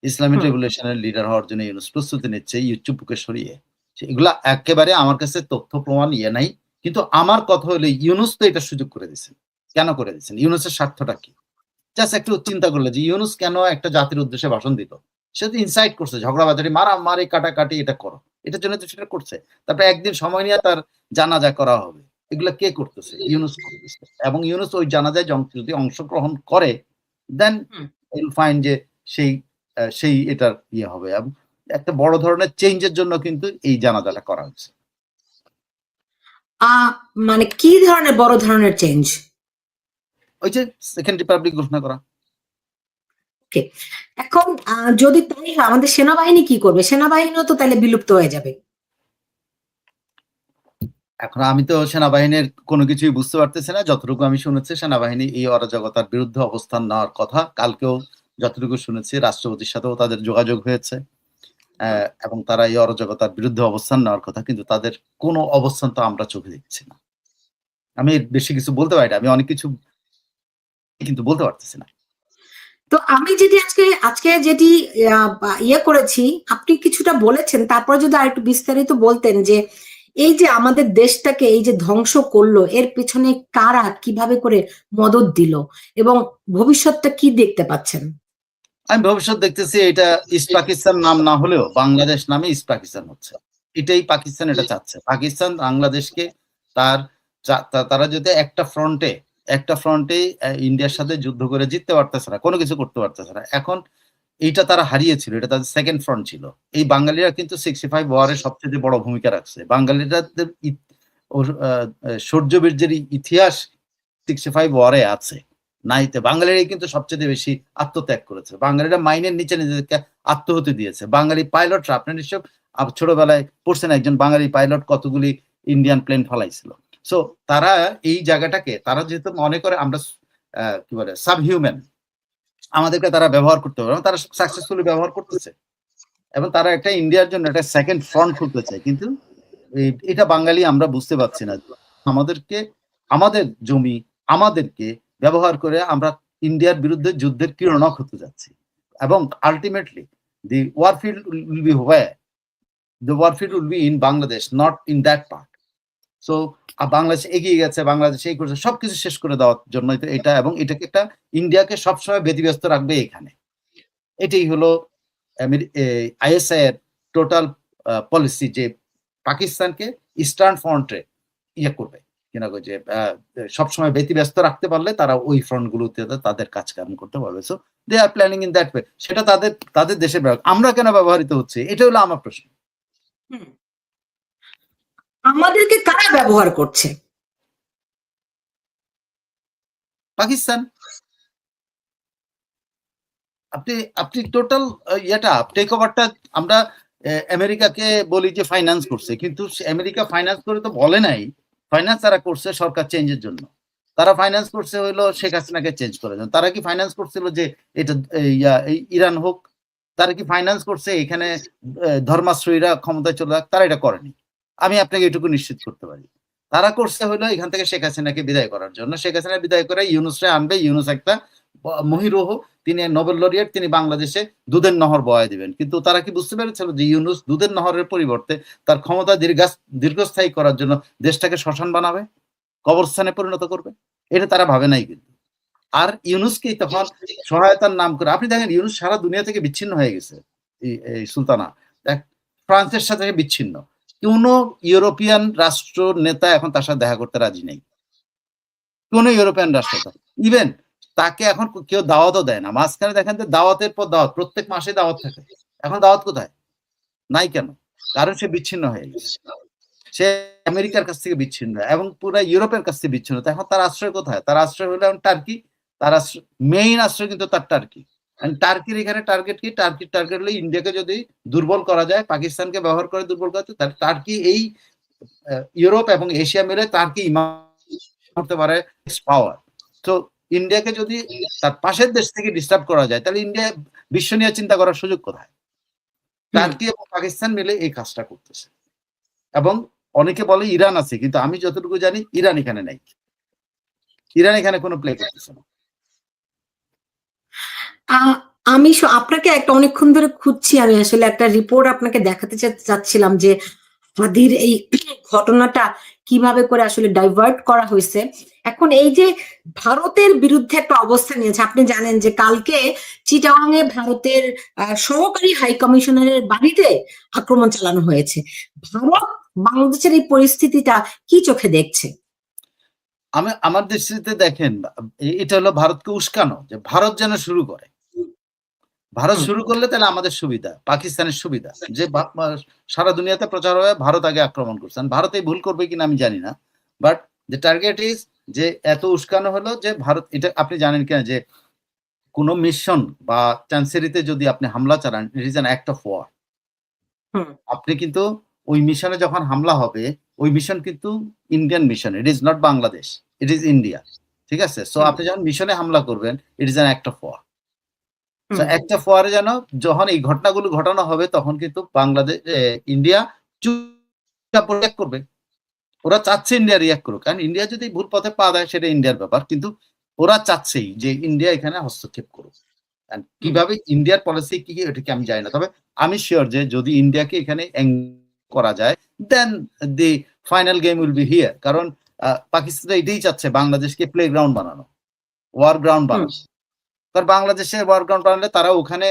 Islamic রেভলিউশনের লিডার হওয়ার জন্য ইউনুস প্রস্তুতি নিচ্ছে চুপ্পুকে সরিয়ে। এগুলা একেবারে আমার কাছে তথ্য প্রমাণ নাই, কিন্তু আমার কথা হলো ইউনুস তো এটা সুযোগ করে দিচ্ছেন। কেন করে দিচ্ছেন? ইউনুসের স্বার্থটা কি? জাস্ট একটু চিন্তা করলে যে ইউনুস কেন একটা জাতির উদ্দেশ্যে ভাষণ দিল, সে তো ইনসাইট করছে ঝগড়াবাজারি, মারামারি, কাটাকাটি, এটা করো, এটার জন্য তো সেটা করছে। তারপরে একদিন সময় নিয়ে তার জানাজা করা হবে, এগুলা কে করতেছে? ইউনুস করতেছে। এবং ইউনুস ওই জানাজায় যদি অংশগ্রহণ করে, দেন উইল ফাইন্ড যে সেই এটার ইয়ে হবে। এবং একটা বড় ধরনের চেঞ্জের জন্য কিন্তু এই জানাজাটা করা হচ্ছে। মানে কি ধরনের বড় ধরনের চেঞ্জ? ওই যে সেকেন্ড রিপাবলিক ঘোষণা করা। এখন যদি তাই হয়, আমাদের সেনাবাহিনী কি করবে? সেনাবাহিনীও তো তাহলে বিলুপ্ত হয়ে যাবে। এখন আমি তো সেনাবাহিনীর কোনো কিছুই বুঝতে পারতেছি না। যতটুকু আমি শুনেছি, সেনাবাহিনী এই অরাজকতার বিরুদ্ধে অবস্থান নেওয়ার কথা। কালকেও যতটুকু শুনেছি, রাষ্ট্রপতির সাথেও তাদের যোগাযোগ হয়েছে এবং তারা এই অরাজকতার বিরুদ্ধে অবস্থান নেওয়ার কথা, কিন্তু তাদের কোনো অবস্থান তো আমরা চোখে দেখছি না। আমি বেশি কিছু বলতে পারি না, আমি অনেক কিছু কিন্তু বলতে পারতেছি না। তো আমি যদি আজকে যেটি ইয়ে করেছি, আপনি কিছুটা বলেছেন, তারপরে যদি আর একটু বিস্তারিত বলতেন যে এই যে আমাদের দেশটাকে এই যে ধ্বংস করলো, এর পেছনে কারা কিভাবে করে মদদ দিল এবং ভবিষ্যৎটা কি দেখতে পাচ্ছেন? আমি ভবিষ্যৎ দেখতেছি এটা ইস্ট পাকিস্তান নাম না হলেও বাংলাদেশ নামে ইস্ট পাকিস্তান হচ্ছে। এটাই পাকিস্তান এটা চাচ্ছে। পাকিস্তান বাংলাদেশকে তারা যদি একটা ফ্রন্টে একটা ফ্রন্টে ইন্ডিয়ার সাথে যুদ্ধ করে জিততে পারতেছে না, কোনো কিছু করতে পারতেছে না। এখন এইটা তারা হারিয়েছিল, এটা তাদের সেকেন্ড ফ্রন্ট ছিল। এই বাঙালিরা কিন্তু 65 ওয়ারে সবচেয়ে বড় ভূমিকা রাখছে। বাঙালিরা শৌর্যবীর্যের ইতিহাস 65 ওয়ারে আছে। নাইতে বাঙালিরাই কিন্তু সবচেয়ে বেশি আত্মত্যাগ করেছে। বাঙালিরা মাইনের নিচে নিজেদেরকে আত্মহতি দিয়েছে। বাঙালি পাইলটরা, আপনি নিশ্চয় ছোটবেলায় পড়ছেন একজন বাঙালি পাইলট কতগুলি ইন্ডিয়ান প্লেন ফলাইছিল। সো তারা এই জায়গাটাকে তারা যেহেতু মনে করে আমরা কি বলে সাবহিউম্যান, আমাদেরকে তারা ব্যবহার করতে পারে, তারা সাকসেসফুলি ব্যবহার করতেছে এবং তারা একটা ইন্ডিয়ার জন্য একটা সেকেন্ড ফ্রন্ট খুলতে চায়। কিন্তু এটা বাঙালি আমরা বুঝতে পারছি না। আমাদেরকে, আমাদের জমি, আমাদেরকে ব্যবহার করে আমরা ইন্ডিয়ার বিরুদ্ধে যুদ্ধের কিরণক হতে যাচ্ছি এবং ultimately the warfield will be where? The warfield will be in Bangladesh, not in that part. So Bangladesh এগিয়ে গেছে, বাংলাদেশ এই করছে, সবকিছু শেষ করে দেওয়ার জন্যই তো এটা, এবং এটাকে একটা ইন্ডিয়াকে সবসময় ব্যতিব্যস্ত রাখবে এখানে। এটাই হলো আইএসআই এর টোটাল পলিসি, যে পাকিস্তানকে ইস্টার্ন ফ্রন্টে ইয়ে করবে কিনা, যে সবসময় ব্যতিব্যস্ত রাখতে পারলে তারা ওই ফ্রন্ট গুলোতে তাদের কাজ কাম করতে পারবে। So they are planning in that way. সেটা তাদের দেশের ব্যবহার, আমরা কেন ব্যবহৃত হচ্ছে, এটা হলো আমার প্রশ্ন। আমাদেরকে কারা ব্যবহার করছে? পাকিস্তান। আপনি টোটাল ইয়েটা টেক ওভারটা আমরা আমেরিকাকে বলি যে ফাইন্যান্স করছে, কিন্তু আমেরিকা ফাইন্যান্স করে তো বলে নাই। ফাইন্যান্স তারা করছে সরকার চেঞ্জের জন্য, তারা ফাইন্যান্স করছে হইলো শেখ হাসিনাকে চেঞ্জ করার জন্য। তারা কি ফাইন্যান্স করছিল যে এটা ইরান হোক? তারা কি ফাইন্যান্স করছে এখানে ধর্মাশ্রয়ীরা ক্ষমতায় চলে যাক? তারা এটা করেনি, আমি আপনাকে এটুকু নিশ্চিত করতে পারি। তারা করছে হইলো এখান থেকে শেখ হাসিনাকে বিদায় করার জন্য। শেখ হাসিনা বিদায় করে ইউনুসরে আনবে। ইউনুস একটা মহিরুহ, তিনি নোবেল লরিয়েট, তিনি বাংলাদেশে দুধের নহর বয়ায় দিবেন। কিন্তু তারা কি বুঝতে পেরেছিল যে ইউনুস দুধের নহরের পরিবর্তে তার ক্ষমতা দীর্ঘস্থায়ী করার জন্য দেশটাকে শ্মশান বানাবে, কবরস্থানে পরিণত করবে? এটা তারা ভাবে নাই। কিন্তু আর ইউনুসকে তখন সহায়তার নাম করে, আপনি দেখেন ইউনুস সারা দুনিয়া থেকে বিচ্ছিন্ন হয়ে গেছে। এই সুলতানা ফ্রান্সের সাথে বিচ্ছিন্ন, কোন ইউরোপিয়ান রাষ্ট্র নেতা এখন তার সাথে দেখা করতে রাজি নেই। কোন ইউরোপিয়ান রাষ্ট্র, ইভেন তাকে এখন কেউ দাওয়াতও দেয় না। মাঝখানে দেখেন যে দাওয়াতের পর দাওয়াত, প্রত্যেক মাসে দাওয়াত থাকে। এখন দাওয়াত কোথায়? নাই কেন? কারণ সে বিচ্ছিন্ন হয়ে গেছে। সে আমেরিকার কাছ থেকে বিচ্ছিন্ন এবং পুরো ইউরোপের কাছ থেকে বিচ্ছিন্ন। এখন তার আশ্রয় কোথায়? তার আশ্রয় হলো টার্কি। তার মেইন আশ্রয় কিন্তু তার টার্কি। টার্কির এখানে টার্গেট কি? টার্কির টার্গেট হলো ইন্ডিয়াকে যদি দুর্বল করা যায়, পাকিস্তানকে ব্যবহার করে দুর্বল করা যায়, তাহলে টার্কি এই ইউরোপ এবং এশিয়া মিলে টার্কি করতে পারে পাওয়ার। তো ইন্ডিয়াকে যদি তার পাশের দেশ থেকে ডিস্টার্ব করা যায়, তাহলে ইন্ডিয়া বিশ্ব নিয়ে চিন্তা করার সুযোগ কোথায়? টার্কি এবং পাকিস্তান মিলে এই কাজটা করতেছে। এবং অনেকে বলে ইরান আছে, কিন্তু আমি যতটুকু জানি ইরান এখানে নাই। ইরান এখানে কোনো প্লে করতেছে না। আমি আপনাকে একটা অনেকক্ষণ ধরে খুঁজছি, আমি আসলে একটা রিপোর্ট আপনাকে দেখাতে চাচ্ছিলাম যে আমাদের এই ঘটনাটা কিভাবে করে আসলে ডাইভার্ট করা হয়েছে। এখন এই যে ভারতের বিরুদ্ধে একটা অবস্থান নিয়েছে, আপনি জানেন যে কালকে চিটাগাং এ ভারতের সহকারী হাই কমিশনারের বাড়িতে আক্রমণ চালানো হয়েছে। ভারত বাংলাদেশের এই পরিস্থিতিটা কি চোখে দেখছে? আমার দৃষ্টিতে দেখেন, এটা হলো ভারতকে উস্কানো, যে ভারত যেন শুরু করে। ভারত শুরু করলে তাহলে আমাদের সুবিধা, পাকিস্তানের সুবিধা, যে সারা দুনিয়াতে প্রচার হবে ভারত আগে আক্রমণ করছেন। ভারত এই ভুল করবে কিনা আমি জানি না, বাট দ্য টার্গেট ইজ যে এত উস্কানো হলো যে ভারত, এটা আপনি জানেন কিনা যে কোনো মিশন বা চান্সেরিতে যদি আপনি হামলা চালান, it is an act of war. আপনি কিন্তু ওই মিশনে যখন হামলা হবে, ওই মিশন কিন্তু Indian mission, it is not Bangladesh, it is India. ঠিক আছে? সো আপনি যখন মিশনে হামলা করবেন, it is an act of war. একটা ফোয়ারে যেন যখন এই ঘটনাগুলো ঘটানো হবে, তখন কিন্তু বাংলাদেশ ইন্ডিয়া চুপচাপ রিঅ্যাক্ট করবে। ওরা চাচ্ছে ইন্ডিয়া রিঅ্যাক্ট করুক, কারণ ইন্ডিয়া যদি ভুল পথে পা দেয় সেটা ইন্ডিয়ার ব্যাপার, কিন্তু ওরা চাচ্ছেই যে ইন্ডিয়া এখানে হস্তক্ষেপ করুক। কিভাবে ইন্ডিয়ার পলিসি কি এটা কি আমি জানি না, তবে আমি শিওর যে যদি ইন্ডিয়াকে এখানে করা যায়, then the final game will be here. কারণ পাকিস্তান এটাই চাচ্ছে বাংলাদেশকে প্লে গ্রাউন্ড বানানো, ওয়ার গ্রাউন্ড বানানো। কারণ বাংলাদেশের ওয়ার গ্রাউন্ড বানালে তারা ওখানে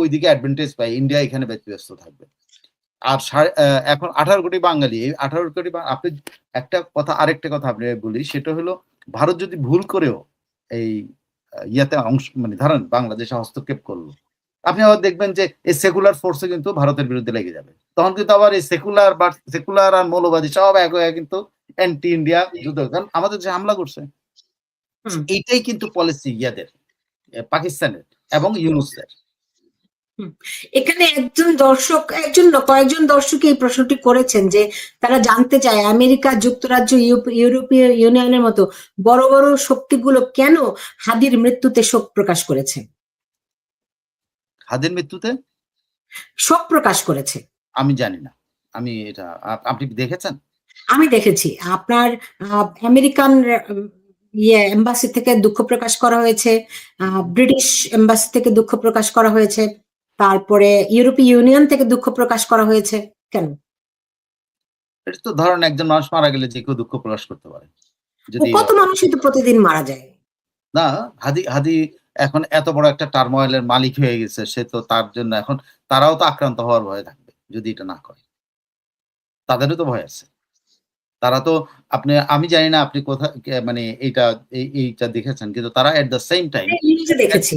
ওইদিকে অ্যাডভান্টেজ পায়, ইন্ডিয়া এখানে ব্যতিব্যস্ত থাকবে। আর এখন 18 কোটি বাঙালি, এই 18 কোটি, আপনি একটা কথা, আরেকটা কথা আপনি বলি, সেটা হলো ভারত যদি ভুল করেও এই ইয়াতে অংশ মানে ধরেন বাংলাদেশে হস্তক্ষেপ করলো, আপনি আবার দেখবেন যে এই সেকুলার ফোর্সে কিন্তু ভারতের বিরুদ্ধে লেগে যাবে। তখন কিন্তু আবার এই সেকুলার আর মৌলবাদী সব এক হয়ে কিন্তু অ্যান্টি ইন্ডিয়া যুদ্ধ, কারণ আমাদের যে হামলা করছে হুম, এইটাই কিন্তু পলিসি ইয়াদের পাকিস্তানের এবং ইউনূসের। হুম। এখানে একজন না, কয়েকজন দর্শক এই প্রশ্নটি করেছেন যে তারা জানতে চায় আমেরিকা যুক্তরাজ্য ইউরোপীয় ইউনিয়নের মতো বড় বড় শক্তিগুলো কেন হাদির মৃত্যুতে শোক প্রকাশ করেছে। হাদির মৃত্যুতে শোক প্রকাশ করেছে। আমি জানি না। আমি এটা আপনি কি দেখেছেন? আমি দেখেছি আপনার আমেরিকান এম্বাসি থেকে দুঃখ প্রকাশ করা হয়েছে, ব্রিটিশ এম্বাসি থেকে দুঃখ প্রকাশ করা হয়েছে, তারপরে ইউরোপীয় ইউনিয়ন থেকে দুঃখ প্রকাশ করা হয়েছে। কেন? এটা তো ধরেন একজন মানুষ মারা গেলে যে কেউ দুঃখ প্রকাশ করতে পারে। ও যদি কত মানুষই তো প্রতিদিন মারা যায়। না, হাদি এখন এত বড় একটা টার্মোইল এর মালিক হয়ে গেছে। সে তো তার জন্য এখন তারাও তো আক্রান্ত হওয়ার ভয়ে থাকবে যদি এটা না করে। তাদেরও তো ভয় আছে। তারা তো আমি জানি না আপনি মানে এইটা দেখেছেন। কিন্তু তারা এট দ্যা সেম টাইম নিউজে দেখেছি।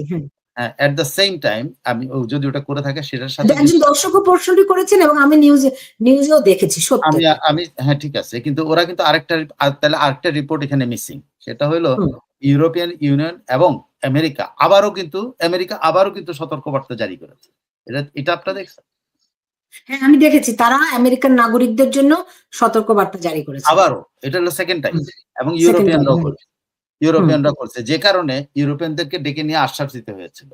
হ্যাঁ, এট দ্যা সেম টাইম ও যদি ওটা করে থাকে সেটার সাথে একজন দর্শকও প্রশ্নটি করেছেন এবং আমি নিউজেও দেখেছি সত্য। আমি হ্যাঁ, ঠিক আছে। কিন্তু ওরা কিন্তু তাহলে আরেকটা রিপোর্ট এখানে মিসিং। সেটা হইলো হুম। ইউরোপিয়ান ইউনিয়ন এবং আমেরিকা আবারও কিন্তু সতর্কবার্তা জারি করেছে। এটা আপনারা দেখছেন? হ্যাঁ, আমি দেখেছি তারা আমেরিকান নাগরিকদের জন্য সতর্কবার্তা জারি করেছে। আবারও। এটা হলো সেকেন্ড টাইম। হুম, এবং সেকেন্ড টাইম। ইউরোপিয়ানরা করছে। যে কারণে ইউরোপিয়ানদেরকে ডেকে নিয়ে আশ্বাস দিতে হয়েছিল।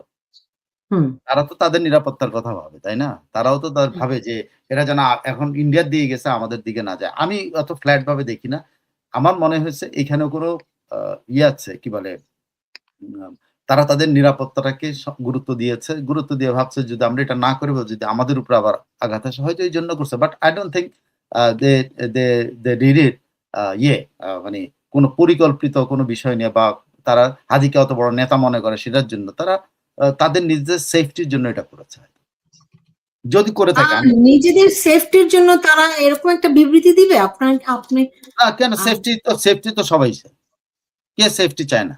হুম, তারা তো তাদের নিরাপত্তার কথা ভাবে, তাই না? তারাও তো হুম। ভাবে যে এরা যেন এখন ইন্ডিয়ার দিকে গেছে আমাদের দিকে না যায়। আমি অত ফ্ল্যাট ভাবে দেখি না। আমার মনে হয়েছে এখানেও কোনো আ আছে কি বলে তারা তাদের নিরাপত্তাটাকে গুরুত্ব দিয়েছে। গুরুত্ব দিয়ে ভাবছে যদি আমরা এটা না করি বা যদি আমাদের উপরে আবার আঘাত আসে হয়তো এইজন্য করছে। But I don't think uh they they they did it মানে কোনো পরিকল্পিত কোনো বিষয় নিয়ে বা তারা হাদিকে অত বড় নেতা মনে করে সেটার জন্য। তারা তাদের নিজেদের সেফটির জন্য এটা করেছে। যদি করে থাকে নিজেদের সেফটির জন্য তারা এরকম একটা বিবৃতি দিবে? আপনি কেন আ সেফটি তো সবাই চায়। কে সেফটি চায় না?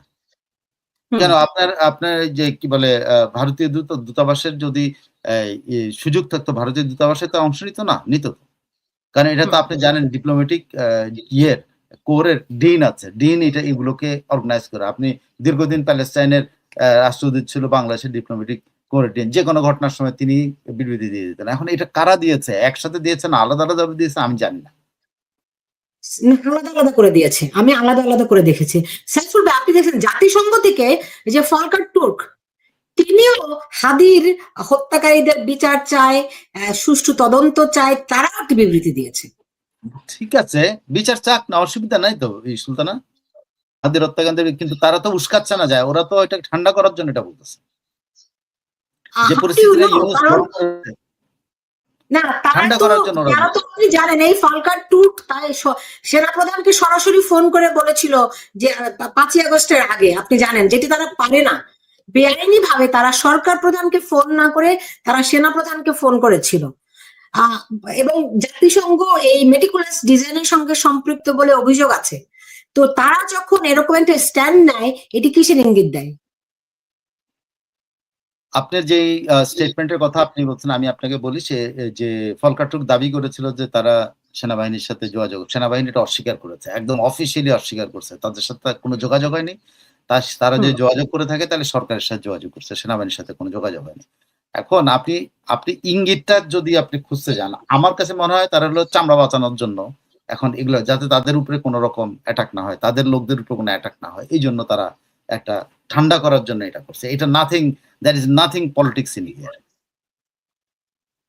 হুম, কেন আপনার আপনার এই যে কি বলে ভারতীয় দূতাবাসের যদি সুযোগ থাকতো ভারতীয় দূতাবাসে তো অংশ নিত না? নিত তো। কারণ এটা তো হুম, আপনি জানেন ডিপ্লোমেটিক ইয়ের কোরের ডিন আছে। ডিন এগুলোকে অর্গানাইজ করে। আপনি দীর্ঘদিন প্যালেস্টাইনের রাষ্ট্রদূত ছিল বাংলাদেশের ডিপ্লোমেটিক কোরের ডিন। যেকোনো ঘটনার সময় তিনি বিবৃতি দিয়ে দিতেন। এখন এটা কারা দিয়েছে? একসাথে দিয়েছে না আলাদা ভাবে দিয়েছে আমি জানি না। আলাদা, আলাদা করে দিয়েছে। আমি আলাদা, আলাদা করে দেখেছি। সাইফুল ভাই আপনি দেখেছেন জাতিসংঘ থেকে যে ফলকার তুর্ক তিনিও হাদির হত্যাকারীদের বিচার চায়, সুষ্ঠু তদন্ত চায়, তারাও একটি বিবৃতি দিয়েছে। ঠিক আছে, বিচার চাক না অসুবিধা নাই তো এই সুলতানা। হাদির হত্যাকাণ্ডের কিন্তু তারা তো উস্কাচ্ছে না যায়। ওরা তো এটা ঠান্ডা করার জন্য এটা বলতেছে। যে হাউ ডু ইউ পরিস্থিতিটা নো? ইউনূস কারণ গ্রহণ করেছে না ঠান্ডা করার জন্য ওরা তারা তো বলছে। আপনি জানেন এই ফলকার তুর্ক তাই সেনাপ্রধানকে সরাসরি ফোন করে বলেছিল যে 5ই আগস্টের আগে আপনি জানেন যেটি তারা পারে না। বেআইনি ভাবে তারা সরকার প্রধানকে ফোন না করে তারা সেনাপ্রধানকে ফোন করেছিল। আহ, এবং জাতিসংঘ এই মেটিকুলাস ডিজাইনের সঙ্গে সম্পৃক্ত বলে অভিযোগ আছে। তো তারা যখন এরকম একটা স্ট্যান্ড নেয় এটি কিসের ইঙ্গিত দেয়? আপনার যেই স্টেটমেন্টের কথা আপনি বলছেন আমি আপনাকে বলি যে ফলকার তুর্ক দাবি করেছিল যে তারা সেনাবাহিনীর সাথে সেনাবাহিনী এটা অস্বীকার করেছে। একদম অফিসিয়ালি অস্বীকার করছে। তাদের সাথে তার কোনো যোগাযোগ হয়নি। তারা হুম, যদি যোগাযোগ করে থাকে তাহলে সরকারের সাথে যোগাযোগ করছে। সেনাবাহিনীর সাথে কোনো যোগাযোগ হয়নি। এখন আপনি ইঙ্গিতটা যদি আপনি খুঁজতে যান, আমার কাছে মনে হয় তারা হলো চামড়া বাঁচানোর জন্য এখন এগুলো যাতে তাদের উপরে কোনো রকম অ্যাটাক না হয়, তাদের লোকদের উপরে কোনো অ্যাটাক না হয়। এইজন্য তারা একটা ঠান্ডা করার জন্য এটা করছে। এটা there is nothing politics in here.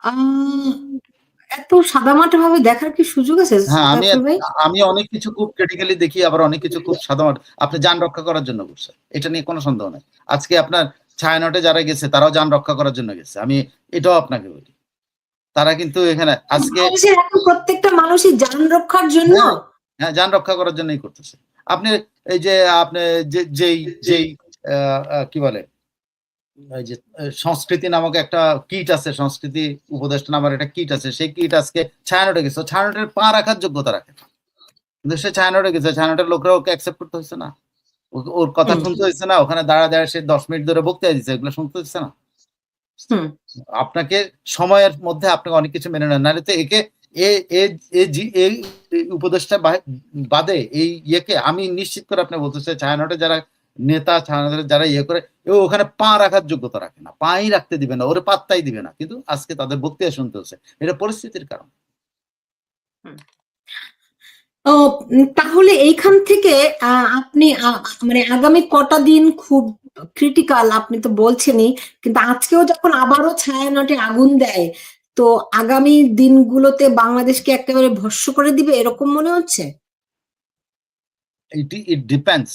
আহ, এত সাদামাটা ভাবে দেখার কি সুযোগ আছে হ্যাঁ, সাইফুল ভাই? আমি অনেক কিছু খুব ক্রিটিক্যালি দেখি আবার অনেক কিছু খুব সাদামাটা। আপনি যান রক্ষা করার জন্য করছে। এটা নিয়ে কোনো সন্দেহ নাই। আজকে আপনার ছায়ানটে যারা গেছে তারাও যান রক্ষা করার জন্য গেছে। আমি এটাও আপনাকে বলি। তারা কিন্তু এখানে আজকে বাংলাদেশের এখন প্রত্যেকটা মানুষই যান রক্ষার জন্য। হ্যাঁ, হ্যাঁ, যান রক্ষা করার জন্যই করতেছে। আপনি এই যে আপনি যেই আ আ কি বলে এই যে সংস্কৃতি নামক একটা কিট আছে, সংস্কৃতি উপদেষ্টা নামের একটা কিট আছে। সেই কিট আজকে ছায়ানটে গেছে। ছায়ানটের পা রাখার যোগ্যতা রাখে না। কিন্তু সে ছায়ানটে গেছে, ছায়ানটের লোকরা ওকে অ্যাকসেপ্ট করতে হয়েছে না, ওর কথা শুনতে হয়েছে না, ওখানে দাঁড়া সে 10 মিনিট ধরে বক্তৃতা দিচ্ছে, এগুলো শুনতে হচ্ছে না। আপনাকে সময়ের মধ্যে আপনাকে অনেক কিছু মেনে নেন, নাহলে তো একে এই উপদেশটা বাদে এই ইয়েকে আমি নিশ্চিত করে আপনি বলতে চাই, ছায়ানটে যারা নেতা, ছায়ানটে যারা ইয়ে করে, ওখানে পা রাখার যোগ্যতা রাখে না, পাই রাখতে দিবে না, ওরে পাত্তাই দিবে না, কিন্তু আজকে তাদের বক্তৃতা শুনতে হচ্ছে, এটা পরিস্থিতির কারণ। তাহলে এইখান থেকে আপনি মানে আগামী কটা দিন খুব ক্রিটিক্যাল, আপনি তো বলছেনই, কিন্তু আজকেও যখন আবারও ছায়ানটে আগুন দেয়, তো আগামী দিনগুলোতে বাংলাদেশকে একেবারে ভস্ম করে দিবে এরকম মনে হচ্ছে? ইট ডিপেন্ডস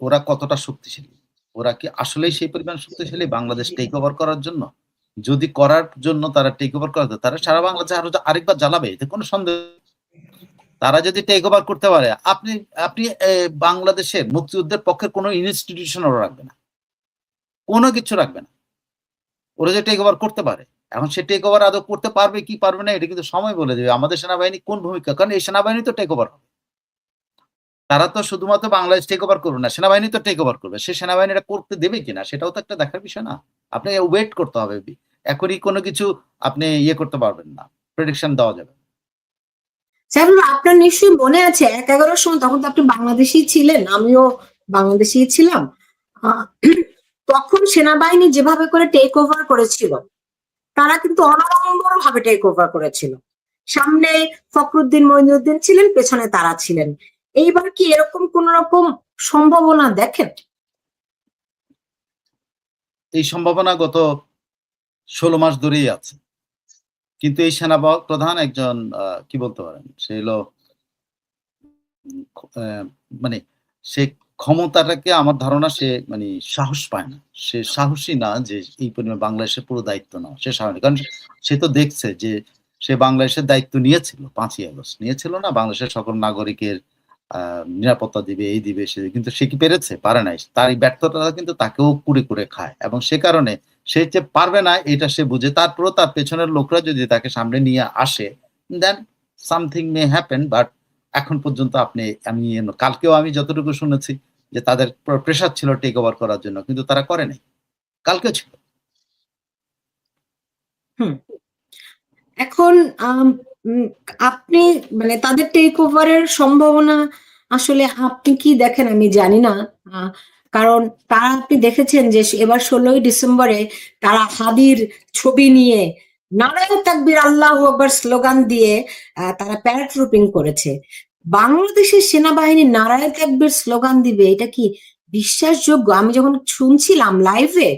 ওরা কতটা শক্তিশালী, ওরা কি আসলেই সেই পরিমাণ শক্তিশালী বাংলাদেশ টেক ওভার করার জন্য? যদি করার জন্য তারা টেক ওভার করে, তারা সারা বাংলাদেশে আরেকবার জ্বালাবে, এতে কোনো সন্দেহ। তারা যদি টেক ওভার করতে পারে, আপনি বাংলাদেশের মুক্তিযুদ্ধের পক্ষের কোনো ইনস্টিটিউশন ওরা রাখবে না, কোনো কিছু রাখবে না। ওরা যে টেক ওভার করতে পারে, এখন সে টেক ওভার আদৌ করতে পারবে কি পারবে না, এটা কিন্তু সময় বলে দেবে আমাদের সেনাবাহিনী কোন ভূমিকা, কারণ এই সেনাবাহিনী তো টেক ওভার হবে। তারা তো শুধুমাত্র বাংলাদেশ টেক ওভার করবে না, সেনাবাহিনী তো টেক ওভার করবে, সে সেনাবাহিনীটা করতে দেবে কিনা সেটাও তো একটা দেখার বিষয় না। আপনি ওয়েট করতে হবে, এখনই কোনো কিছু আপনি ইয়ে করতে পারবেন না, প্রেডিকশন দেওয়া যাবে। আপনার নিশ্চয়ই মনে আছে 11-11 সময়, তখন তো আপনি বাংলাদেশেই ছিলেন, আমিও বাংলাদেশেই ছিলাম, তখন সেনাবাহিনী যেভাবে করে টেক ওভার করেছিল, তারা কিন্তু অনড়ম্বর ভাবে টেক ওভার করেছিল। সামনে ফখরুদ্দিন মঈনুদ্দিন ছিলেন, পেছনে তারা ছিলেন। এইবার কি এরকম কোন রকম সম্ভাবনা দেখেন? এই সম্ভাবনা গত 16 মাস ধরেই আছে, কিন্তু এই সেনা প্রধান একজন কি বলতে পারেন, সে হলো মানে সে ক্ষমতাটাকে, আমার ধারণা সে মানে সাহস পায় না, সে সাহসী না যে এই পরিমাণ বাংলাদেশের পুরো দায়িত্ব নাও, সে সাহস, কারণ সে তো দেখছে যে সে বাংলাদেশের দায়িত্ব নিয়েছিল, 5ই আগস্ট নিয়েছিল না, বাংলাদেশের সকল নাগরিকের নিরাপত্তা দিবে, এই দিবে সে, কিন্তু সে কি পেরেছে? পারে নাই। তার এই ব্যর্থতা কিন্তু তাকেও কুড়ে কুড়ে খায়, এবং সে কারণে সে যে পারবে না এটা সে বুঝে, তারপরও তার পেছনের লোকরা যদি তাকে সামনে নিয়ে আসে, দেন সামথিং মে হ্যাপেন। বাট এখন পর্যন্ত কালকেও আমি যতটুকু শুনেছি যে তাদের প্রেশার ছিল টেক ওভার করার জন্য, কিন্তু তারা করে নাই, কালকেও ছিল। এখন আপনি মানে তাদের টেক ওভারের সম্ভাবনা আসলে আপনি কি দেখেন আমি জানি না, কারণ তারা, আপনি দেখেছেন যে এবার 16ই ডিসেম্বরে তারা হাদির ছবি নিয়ে নারায়ে তাকবীর আল্লাহু আকবার স্লোগান দিয়ে তারা প্যারাট্রুপিং করেছে। বাংলাদেশের সেনাবাহিনী নারায়ে তাকবীর স্লোগান দিবে, এটা কি বিশ্বাসযোগ্য? আমি যখন শুনছিলাম লাইভে,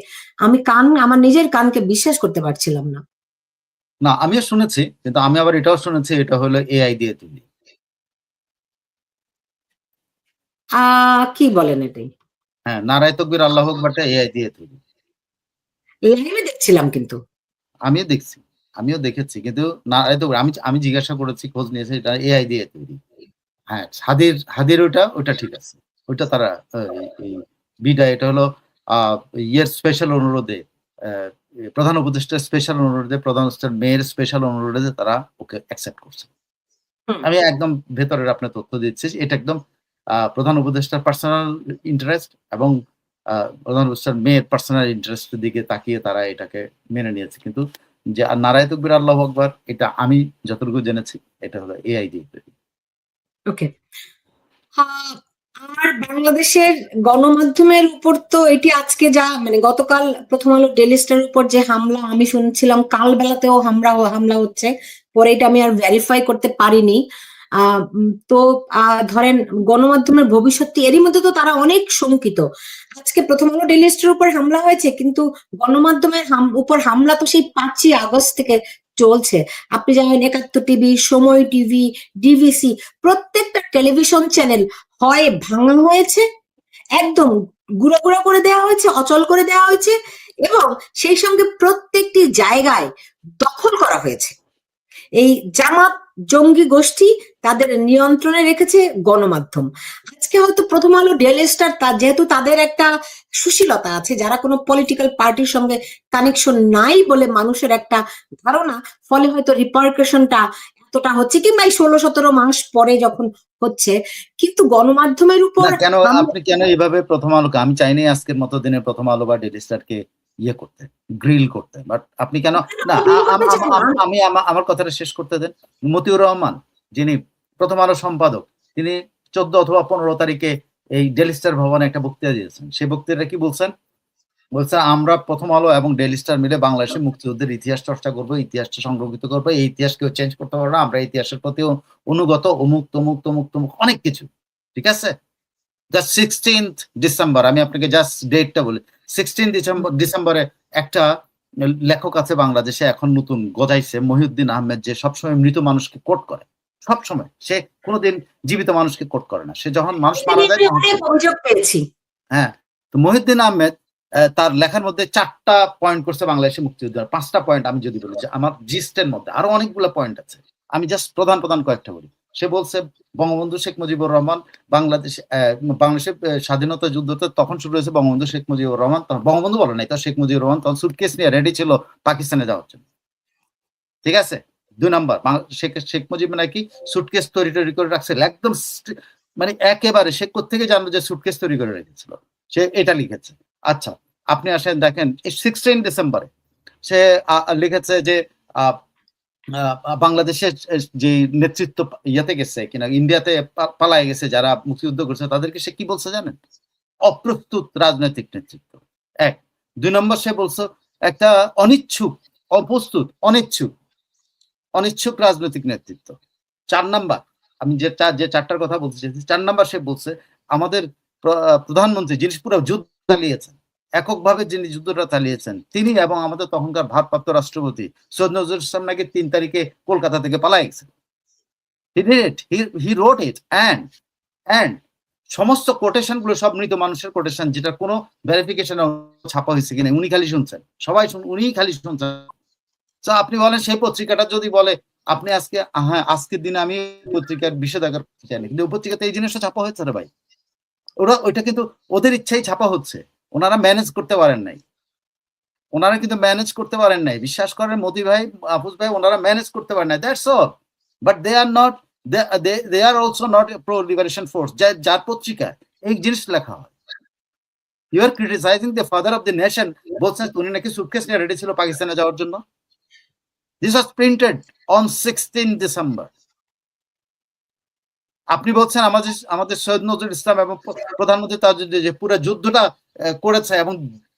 আমি আমার নিজের কানকে বিশ্বাস করতে পারছিলাম না। না, আমিও শুনেছি, কিন্তু আমি আবার এটাও শুনেছি এটা হলো এআই দিয়ে তৈরি। কি বলেন এটাই? হ্যাঁ, নারায়ে তাকবীর আল্লাহু আকবারটা এআই দিয়ে তৈরি। লাইভে দেখছিলাম কিন্তু। আমিও দেখছি, আমিও দেখেছি, কিন্তু নারায়ে তাকবীর আমি জিজ্ঞাসা করেছি, খোঁজ নিয়েছি, এটা এআই দিয়ে তৈরি। হ্যাঁ, হাদির ওটা ঠিক আছে, ওইটা তারা এই বিদায়, এটা হলো ইয়ের স্পেশাল অনুরোধে, প্রধান উপদেষ্টার স্পেশাল অনুরোধে, প্রধান উপদেষ্টার মেয়ের স্পেশাল অনুরোধে তারা ওকে অ্যাকসেপ্ট করছে। আমি একদম ভেতরের আপনার তথ্য দিচ্ছি, এটা একদম প্রধান উপদেষ্টার পার্সোনাল ইন্টারেস্ট এবং প্রধান উপদেষ্টার মেয়ের পার্সোনাল ইন্টারেস্টের দিকে তাকিয়ে তারা এটাকে মেনে নিয়েছে। কিন্তু যে নারায়ে তাকবীর আল্লাহু আকবার, এটা আমি যতটুকু জেনেছি এটা হলো এআই দিয়ে তৈরি। ওকে। আর বাংলাদেশের গণমাধ্যমের উপর তো এটি আজকে যা মানে গতকাল প্রথম আলো ডেইলি স্টারের উপর যে হামলা, আমি শুনছিলাম কাল বেলাতেও হামলা হচ্ছে, পরে এটা আমি আর ভেরিফাই করতে পারিনি। তো ধরেন গণমাধ্যমের ভবিষ্যৎ এরই মধ্যে তো তারা অনেক শঙ্কিত। আজকে প্রথম আলো ডেইলি স্টারের উপর হামলা হয়েছে, কিন্তু গণমাধ্যমের উপর হামলা তো সেই 5ই আগস্ট থেকে চলছে। আপনি জানেন 71 টিভি, সময় টিভি, ডিভিসি, প্রত্যেকটা টেলিভিশন চ্যানেল হয় ভাঙা হয়েছে, একদম গুঁড়ো গুঁড়ো করে দেওয়া হয়েছে, অচল করে দেওয়া হয়েছে, এবং সেই সঙ্গে প্রত্যেকটি জায়গায় দখল করা হয়েছে। এই জামাত জঙ্গি গোষ্ঠী তাদের নিয়ন্ত্রণে রেখেছে গণমাধ্যম। আজকে হয়তো প্রথম আলো ডেইলি স্টার, যেহেতু তাদের একটা সুশীলতা আছে, যারা কোনো পলিটিক্যাল পার্টির সঙ্গে কানেকশন নাই বলে মানুষের একটা ধারণা, ফলে হয়তো রিপারকেশনটা এতটা হচ্ছে, কিংবা এই 16-17 মাস পরে যখন হচ্ছে, কিন্তু গণমাধ্যমের উপর কেন আপনি কেন এইভাবে প্রথম আলোকে, আমি চাইনি আজকের মতো দিনে প্রথম আলো বা ডেইলি স্টারকে ইয়ে করতে, গ্রিল করতে, বাট আপনি কেন না, আমি আমার কথাটা শেষ করতে দেন। মতিউর রহমান যিনি প্রথম আলো সম্পাদক, তিনি 14 অথবা 15 তারিখে এই ডেইলি স্টার ভবনে একটা বক্তৃতা দিয়েছেন। সেই বক্তৃতা কি বলছেন? বলছে আমরা প্রথম আলো এবং ডেইলি স্টার মিলে বাংলাদেশে মুক্তিযুদ্ধের ইতিহাস চর্চা করবো, ইতিহাসটা সংরক্ষিত করবো, এই ইতিহাস কেউ চেঞ্জ করতে পারবে না, আমরা ইতিহাসের প্রতি অনুগত, অমুক তমুক তমুক তমুক অনেক কিছু। ঠিক আছে, দ্য 16th ডিসেম্বর, আমি আপনাকে জাস্ট ডেটটা বলি, 16 ডিসেম্বরে একটা লেখক আছে বাংলাদেশে, এখন নতুন গজাইছে, মহিউদ্দিন আহমেদ, যে সবসময় মৃত মানুষকে কোট করে, সবসময়। সে কোনোদিন জীবিত মানুষকে কোট করে না, সে যখন মানুষ মারা যায় অভিযোগ পেয়েছি। হ্যাঁ, তো মহিউদ্দিন আহমেদ তার লেখার মধ্যে 4টা পয়েন্ট করছে বাংলাদেশে মুক্তিযুদ্ধের, 5টা পয়েন্ট আমি যদি বলি, যে আমার জিস্টের মধ্যে আরো অনেকগুলো পয়েন্ট আছে, আমি জাস্ট প্রধান প্রধান কয়েকটা বলি। সে বলছে বঙ্গবন্ধু শেখ মুজিবুর রহমান বাংলাদেশের স্বাধীনতা যুদ্ধতে তখন শুরু হয়েছে বঙ্গবন্ধু শেখ মুজিবুর রহমান, তখন বঙ্গবন্ধু বলে নাই, তো শেখ মুজিবুর রহমান তখন সুটকেস নিয়ে রেডি ছিল পাকিস্তানে যাওয়ার জন্য। ঠিক আছে, 2 নম্বর, শেখ মুজিব নাকি সুটকেস তৈরি করে রাখছিল একদম, মানে একেবারে সে কোত্থেকে জানলো যে সুটকেস তৈরি করে রেখেছিল, সে এটা লিখেছে। আচ্ছা, আপনি আসেন দেখেন 16 ডিসেম্বরে সে লিখেছে যে বাংলাদেশের যে নেতৃত্ব ইয়াতে গেছে কিনা, ইন্ডিয়াতে পালায় গেছে যারা মুক্তিযুদ্ধ করছে, তাদেরকে সে কি বলছে জানেন? অপ্রস্তুত রাজনৈতিক নেতৃত্ব। 1। 2 নম্বর, সে বলছে একটা অনিচ্ছুক, অপ্রস্তুত, অনিচ্ছুক রাজনৈতিক নেতৃত্ব। 4 নাম্বার, আমি যে 4টার কথা বলতে চাইছি, 4 নাম্বার সে বলছে আমাদের প্রধানমন্ত্রী যিনি পুরো যুদ্ধ চালিয়েছেন, এককভাবে যিনি যুদ্ধটা চালিয়েছেন, তিনি এবং আমাদের তখনকার ভারপ্রাপ্ত রাষ্ট্রপতি সৈয়দ নজরুল ইসলাম নাকি 3 তারিখে কলকাতা থেকে পালায় গেছেন। He wrote it and সমস্ত কোটেশন গুলো সব মৃত মানুষের কোটেশন, যেটা কোনো ভেরিফিকেশন ছাপা হয়েছে কিনা উনি খালি শুনছেন, সবাই উনি খালি শুনছেন। তো আপনি বলেন সেই পত্রিকাটা যদি বলে, আপনি আজকে, হ্যাঁ আজকের দিনে আমি পত্রিকার বিষেধাগার করতে চাইনি, কিন্তু ওই পত্রিকাতে এই জিনিসটা ছাপা হয়েছে রে ভাই। ওইটা কিন্তু ওদের ইচ্ছাই ছাপা হচ্ছে, ওনারা ম্যানেজ করতে পারেন নাই, বিশ্বাস করেন মোদি ভাই, আফুজ ভাই, ওনারা ম্যানেজ করতে পারেন নাই, that's all. But they are not, they are also not pro liberation force, যার পত্রিকায় এই জিনিস লেখা হয়। You are criticizing the father of the nation, বলছেন উনি নাকি সুটকেস নিয়ে রেডি ছিল পাকিস্তানে যাওয়ার জন্য। This was printed on 16 December. আপনি বলছেন আমাদের সৈয়দ নজরুল ইসলাম এবং প্রধানমন্ত্রী তাজউদ্দিন যে পুরো যুদ্ধটা করেছে, এবং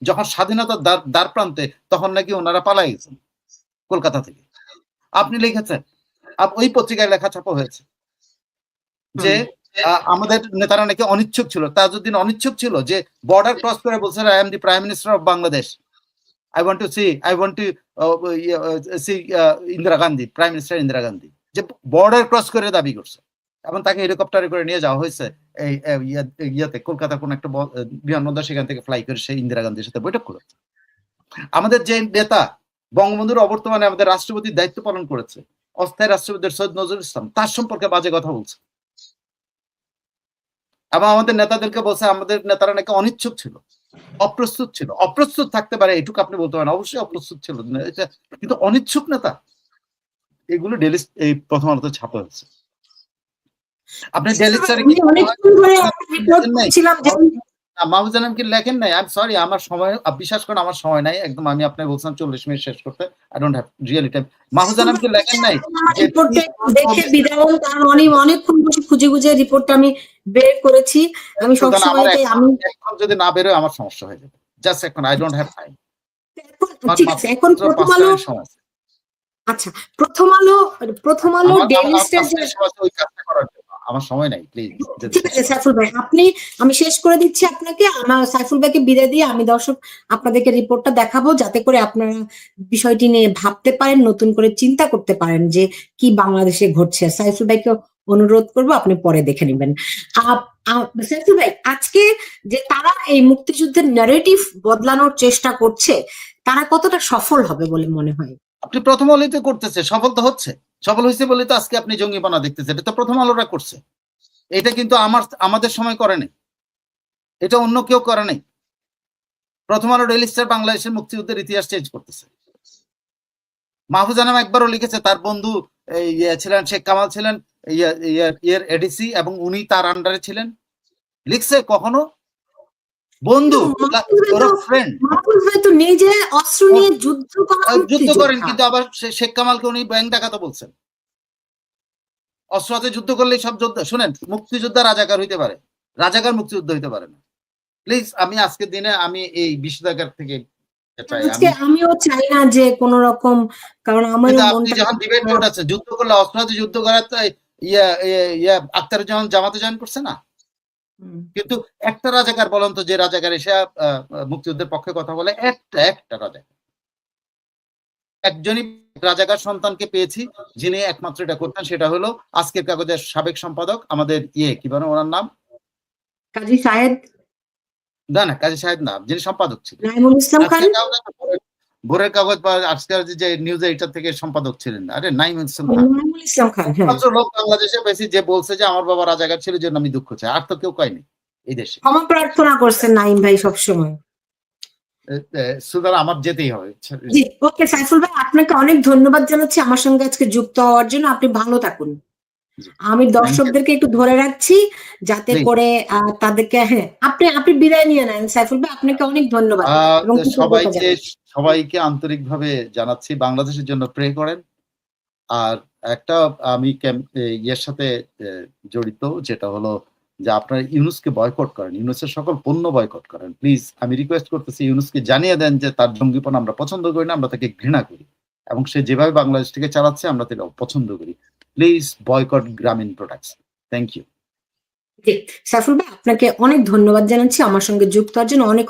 যখন স্বাধীনতার দ্বার প্রান্তে তখন নাকি ওনারা পালাই গেছেন কলকাতা থেকে। আপনি লিখেছেন, ওই পত্রিকায় লেখা ছাপা হয়েছে যে আমাদের নেতারা নাকি অনিচ্ছুক ছিল, তাজউদ্দিন অনিচ্ছুক ছিল, যে বর্ডার ক্রস করে বলছে I am the prime minister of Bangladesh, I want to see Indira Gandhi, prime minister Indira Gandhi, যে বর্ডার ক্রস করে দাবি করছে, এবং তাকে হেলিকপ্টারে করে নিয়ে যাওয়া হয়েছে এই ইয়াতে কলকাতা কোন একটা বিমানবন্দর, সেখান থেকে ফ্লাই করে সে ইন্দিরা গান্ধীর সাথে বৈঠক করেছে। আমাদের যে নেতা বঙ্গবন্ধুর অবর্তমানে আমাদের রাষ্ট্রপতির দায়িত্ব পালন করেছে, অস্থায়ী রাষ্ট্রপতি সৈয়দ নজরুল ইসলাম, তার সম্পর্কে বাজে কথা বলছে, এবং আমাদের নেতাদেরকে বলছে আমাদের নেতারা নাকি অনিচ্ছুক ছিল, অপ্রস্তুত ছিল। অপ্রস্তুত থাকতে পারে এটুকু আপনি বলতে পারেন, অবশ্যই অপ্রস্তুত ছিল, কিন্তু অনিচ্ছুক নেতা, এগুলো ডেইলি এই প্রথম আলোতে ছাপা হয়েছে। আপনি ডেইলি স্টারে মাহফুজ আলম কি লেখেন নাই? আই এম সরি, আমার সময়, বিশ্বাস করেন আমার সময় নাই একদম, আমি আপনাকে বলছিলাম 40 মিনিট শেষ করতে, I don't have really time. Mahfuz Alam কি লেখেন নাই? দেখে বিদায়, কারণ অনেকক্ষণ বসে খুঁজে খুঁজে রিপোর্টটা আমি বের করেছি, আমি সবসময় এখন যদি না বেরোয় আমার সমস্যা হয়ে যাবে, জাস্ট এখন আই ডোন্ট হ্যাভ টাইম। ঠিক আছে, এখন প্রথম আলো, আচ্ছা প্রথম আলো ডেইলি স্টার, ওই কাজটা করার জন্য আমার সময় নাই, প্লিজ। ঠিক আছে সাইফুল ভাই, আমি শেষ করে দিচ্ছি আপনাকে, আমার সাইফুল ভাইকে বিদায় দিয়ে আমি দর্শক আপনাদেরকে রিপোর্টটা দেখাবো, যাতে করে আপনারা বিষয়টি নিয়ে ভাবতে পারেন, নতুন করে চিন্তা করতে পারেন যে কি বাংলাদেশে ঘটছে। সাইফুল ভাইকে অনুরোধ করবো আপনি পরে দেখে নেবেন। সাইফুল ভাই, আজকে যে তারা এই মুক্তিযুদ্ধের ন্যারেটিভ বদলানোর চেষ্টা করছে, তারা কতটা সফল হবে বলে মনে হয়? আপনি প্রথম আলোতে করতেছে, সফল তো হচ্ছে, সফল হয়েছে বলে তো আজকে আপনি জঙ্গিপনা দেখতেছেন, এটা তো প্রথম আলোরা করছে, এটা কিন্তু আমাদের সময় করে নাই, এটা অন্য কেউ করে নাই। প্রথম আলো ডেইলি স্টার বাংলাদেশের মুক্তিযুদ্ধের ইতিহাস চেঞ্জ করতেছে। মাহফুজ আনাম একবারও লিখেছে তার বন্ধু ছিলেন শেখ কামাল ছিলেন এর এডিসি এবং উনি তার আন্ডারে ছিলেন? লিখছে কখনো? বন্ধু, ফ্রেন্ড। মাহফুজ ভাই তো নিজে অস্ত্র নিয়ে যুদ্ধ করা যুদ্ধ করেন, মুক্তিযোদ্ধা। কিন্তু আবার শেখ কামালকে উনি ব্যাংক ডাকাতো বলছেন। অস্ত্র হাতে যুদ্ধ করলেই সব যোদ্ধা? শুনেন, মুক্তিযোদ্ধা রাজাকার হইতে পারে, রাজাকার মুক্তিযুদ্ধ হইতে পারে না। প্লিজ, আমি আজকের দিনে আমি এই বিষেধাগার থেকে চাই। আজকে আমিও চাই না যে কোন রকম, কারণ আমারও আপনি মনটা যখন ডিবেট বোর্ড আছে, যুদ্ধ করলে অস্ত্র হাতে যুদ্ধ করার তো আখতারুজ্জামান জামাতে জয়েন করছে না? কিন্তু একটা রাজাকার বলেন তো, যে রাজাকার এসে মুক্তিযুদ্ধের পক্ষে কথা বলে? একটা রাজাকার, একজনই রাজাকার সন্তানকে পেয়েছি যিনি একমাত্র এটা করতেন, সেটা হলো আজকের কাগজের সাবেক সম্পাদক আমাদের কি বলে ওনার নাম? কাজী সাহেদ। না, কাজী সাহেদ না, যিনি সম্পাদক ছিলেন। নাইমুল ইসলাম খান। ভোরের কাগজ বা আজকের যে নিউজ এইটার থেকে সম্পাদক ছিলেন। আরে নাইমুল ইসলাম খান, মাত্র লোক বাংলাদেশে পেয়েছি যে বলছে যে আমার বাবা রাজাকার ছিল, জন্য আমি দুঃখ চাই। আর তো কেউ কয়নি এই দেশে। ক্ষমা প্রার্থনা করছেন নাইম ভাই সবসময়। সুতরাং আমার যেতেই হবে। জি, ওকে সাইফুল ভাই, আপনাকে অনেক ধন্যবাদ জানাচ্ছি আমার সঙ্গে আজকে যুক্ত হওয়ার জন্য। আপনি ভালো থাকুন। আমি দর্শকদেরকে একটু ধরে রাখছি যাতে করে তাদেরকে, হ্যাঁ, আপনি বিদায় নিয়ে নেন সাইফুল ভাই। আপনাকে অনেক ধন্যবাদ এবং সবাইকে আন্তরিকভাবে জানাচ্ছি, বাংলাদেশের জন্য প্রে করেন। আর একটা আমি ইয়ের সাথে জড়িত, যেটা হলো যে আপনারা ইউনুসকে বয়কট করেন, ইউনুসের সকল পণ্য বয়কট করেন। প্লিজ, আমি রিকোয়েস্ট করতেছি, ইউনুসকে জানিয়ে দেন যে তার জঙ্গিপনা আমরা পছন্দ করি না, আমরা তাকে ঘৃণা করি, এবং সে যেভাবে বাংলাদেশটিকে চালাচ্ছে আমরা তাকে পছন্দ করি। Please boycott Grameen products. Thank you. Saiful ভাই, আপনাকে অনেক ধন্যবাদ জানাচ্ছি আমার সঙ্গে যুক্ত হওয়ার জন্য। অনেক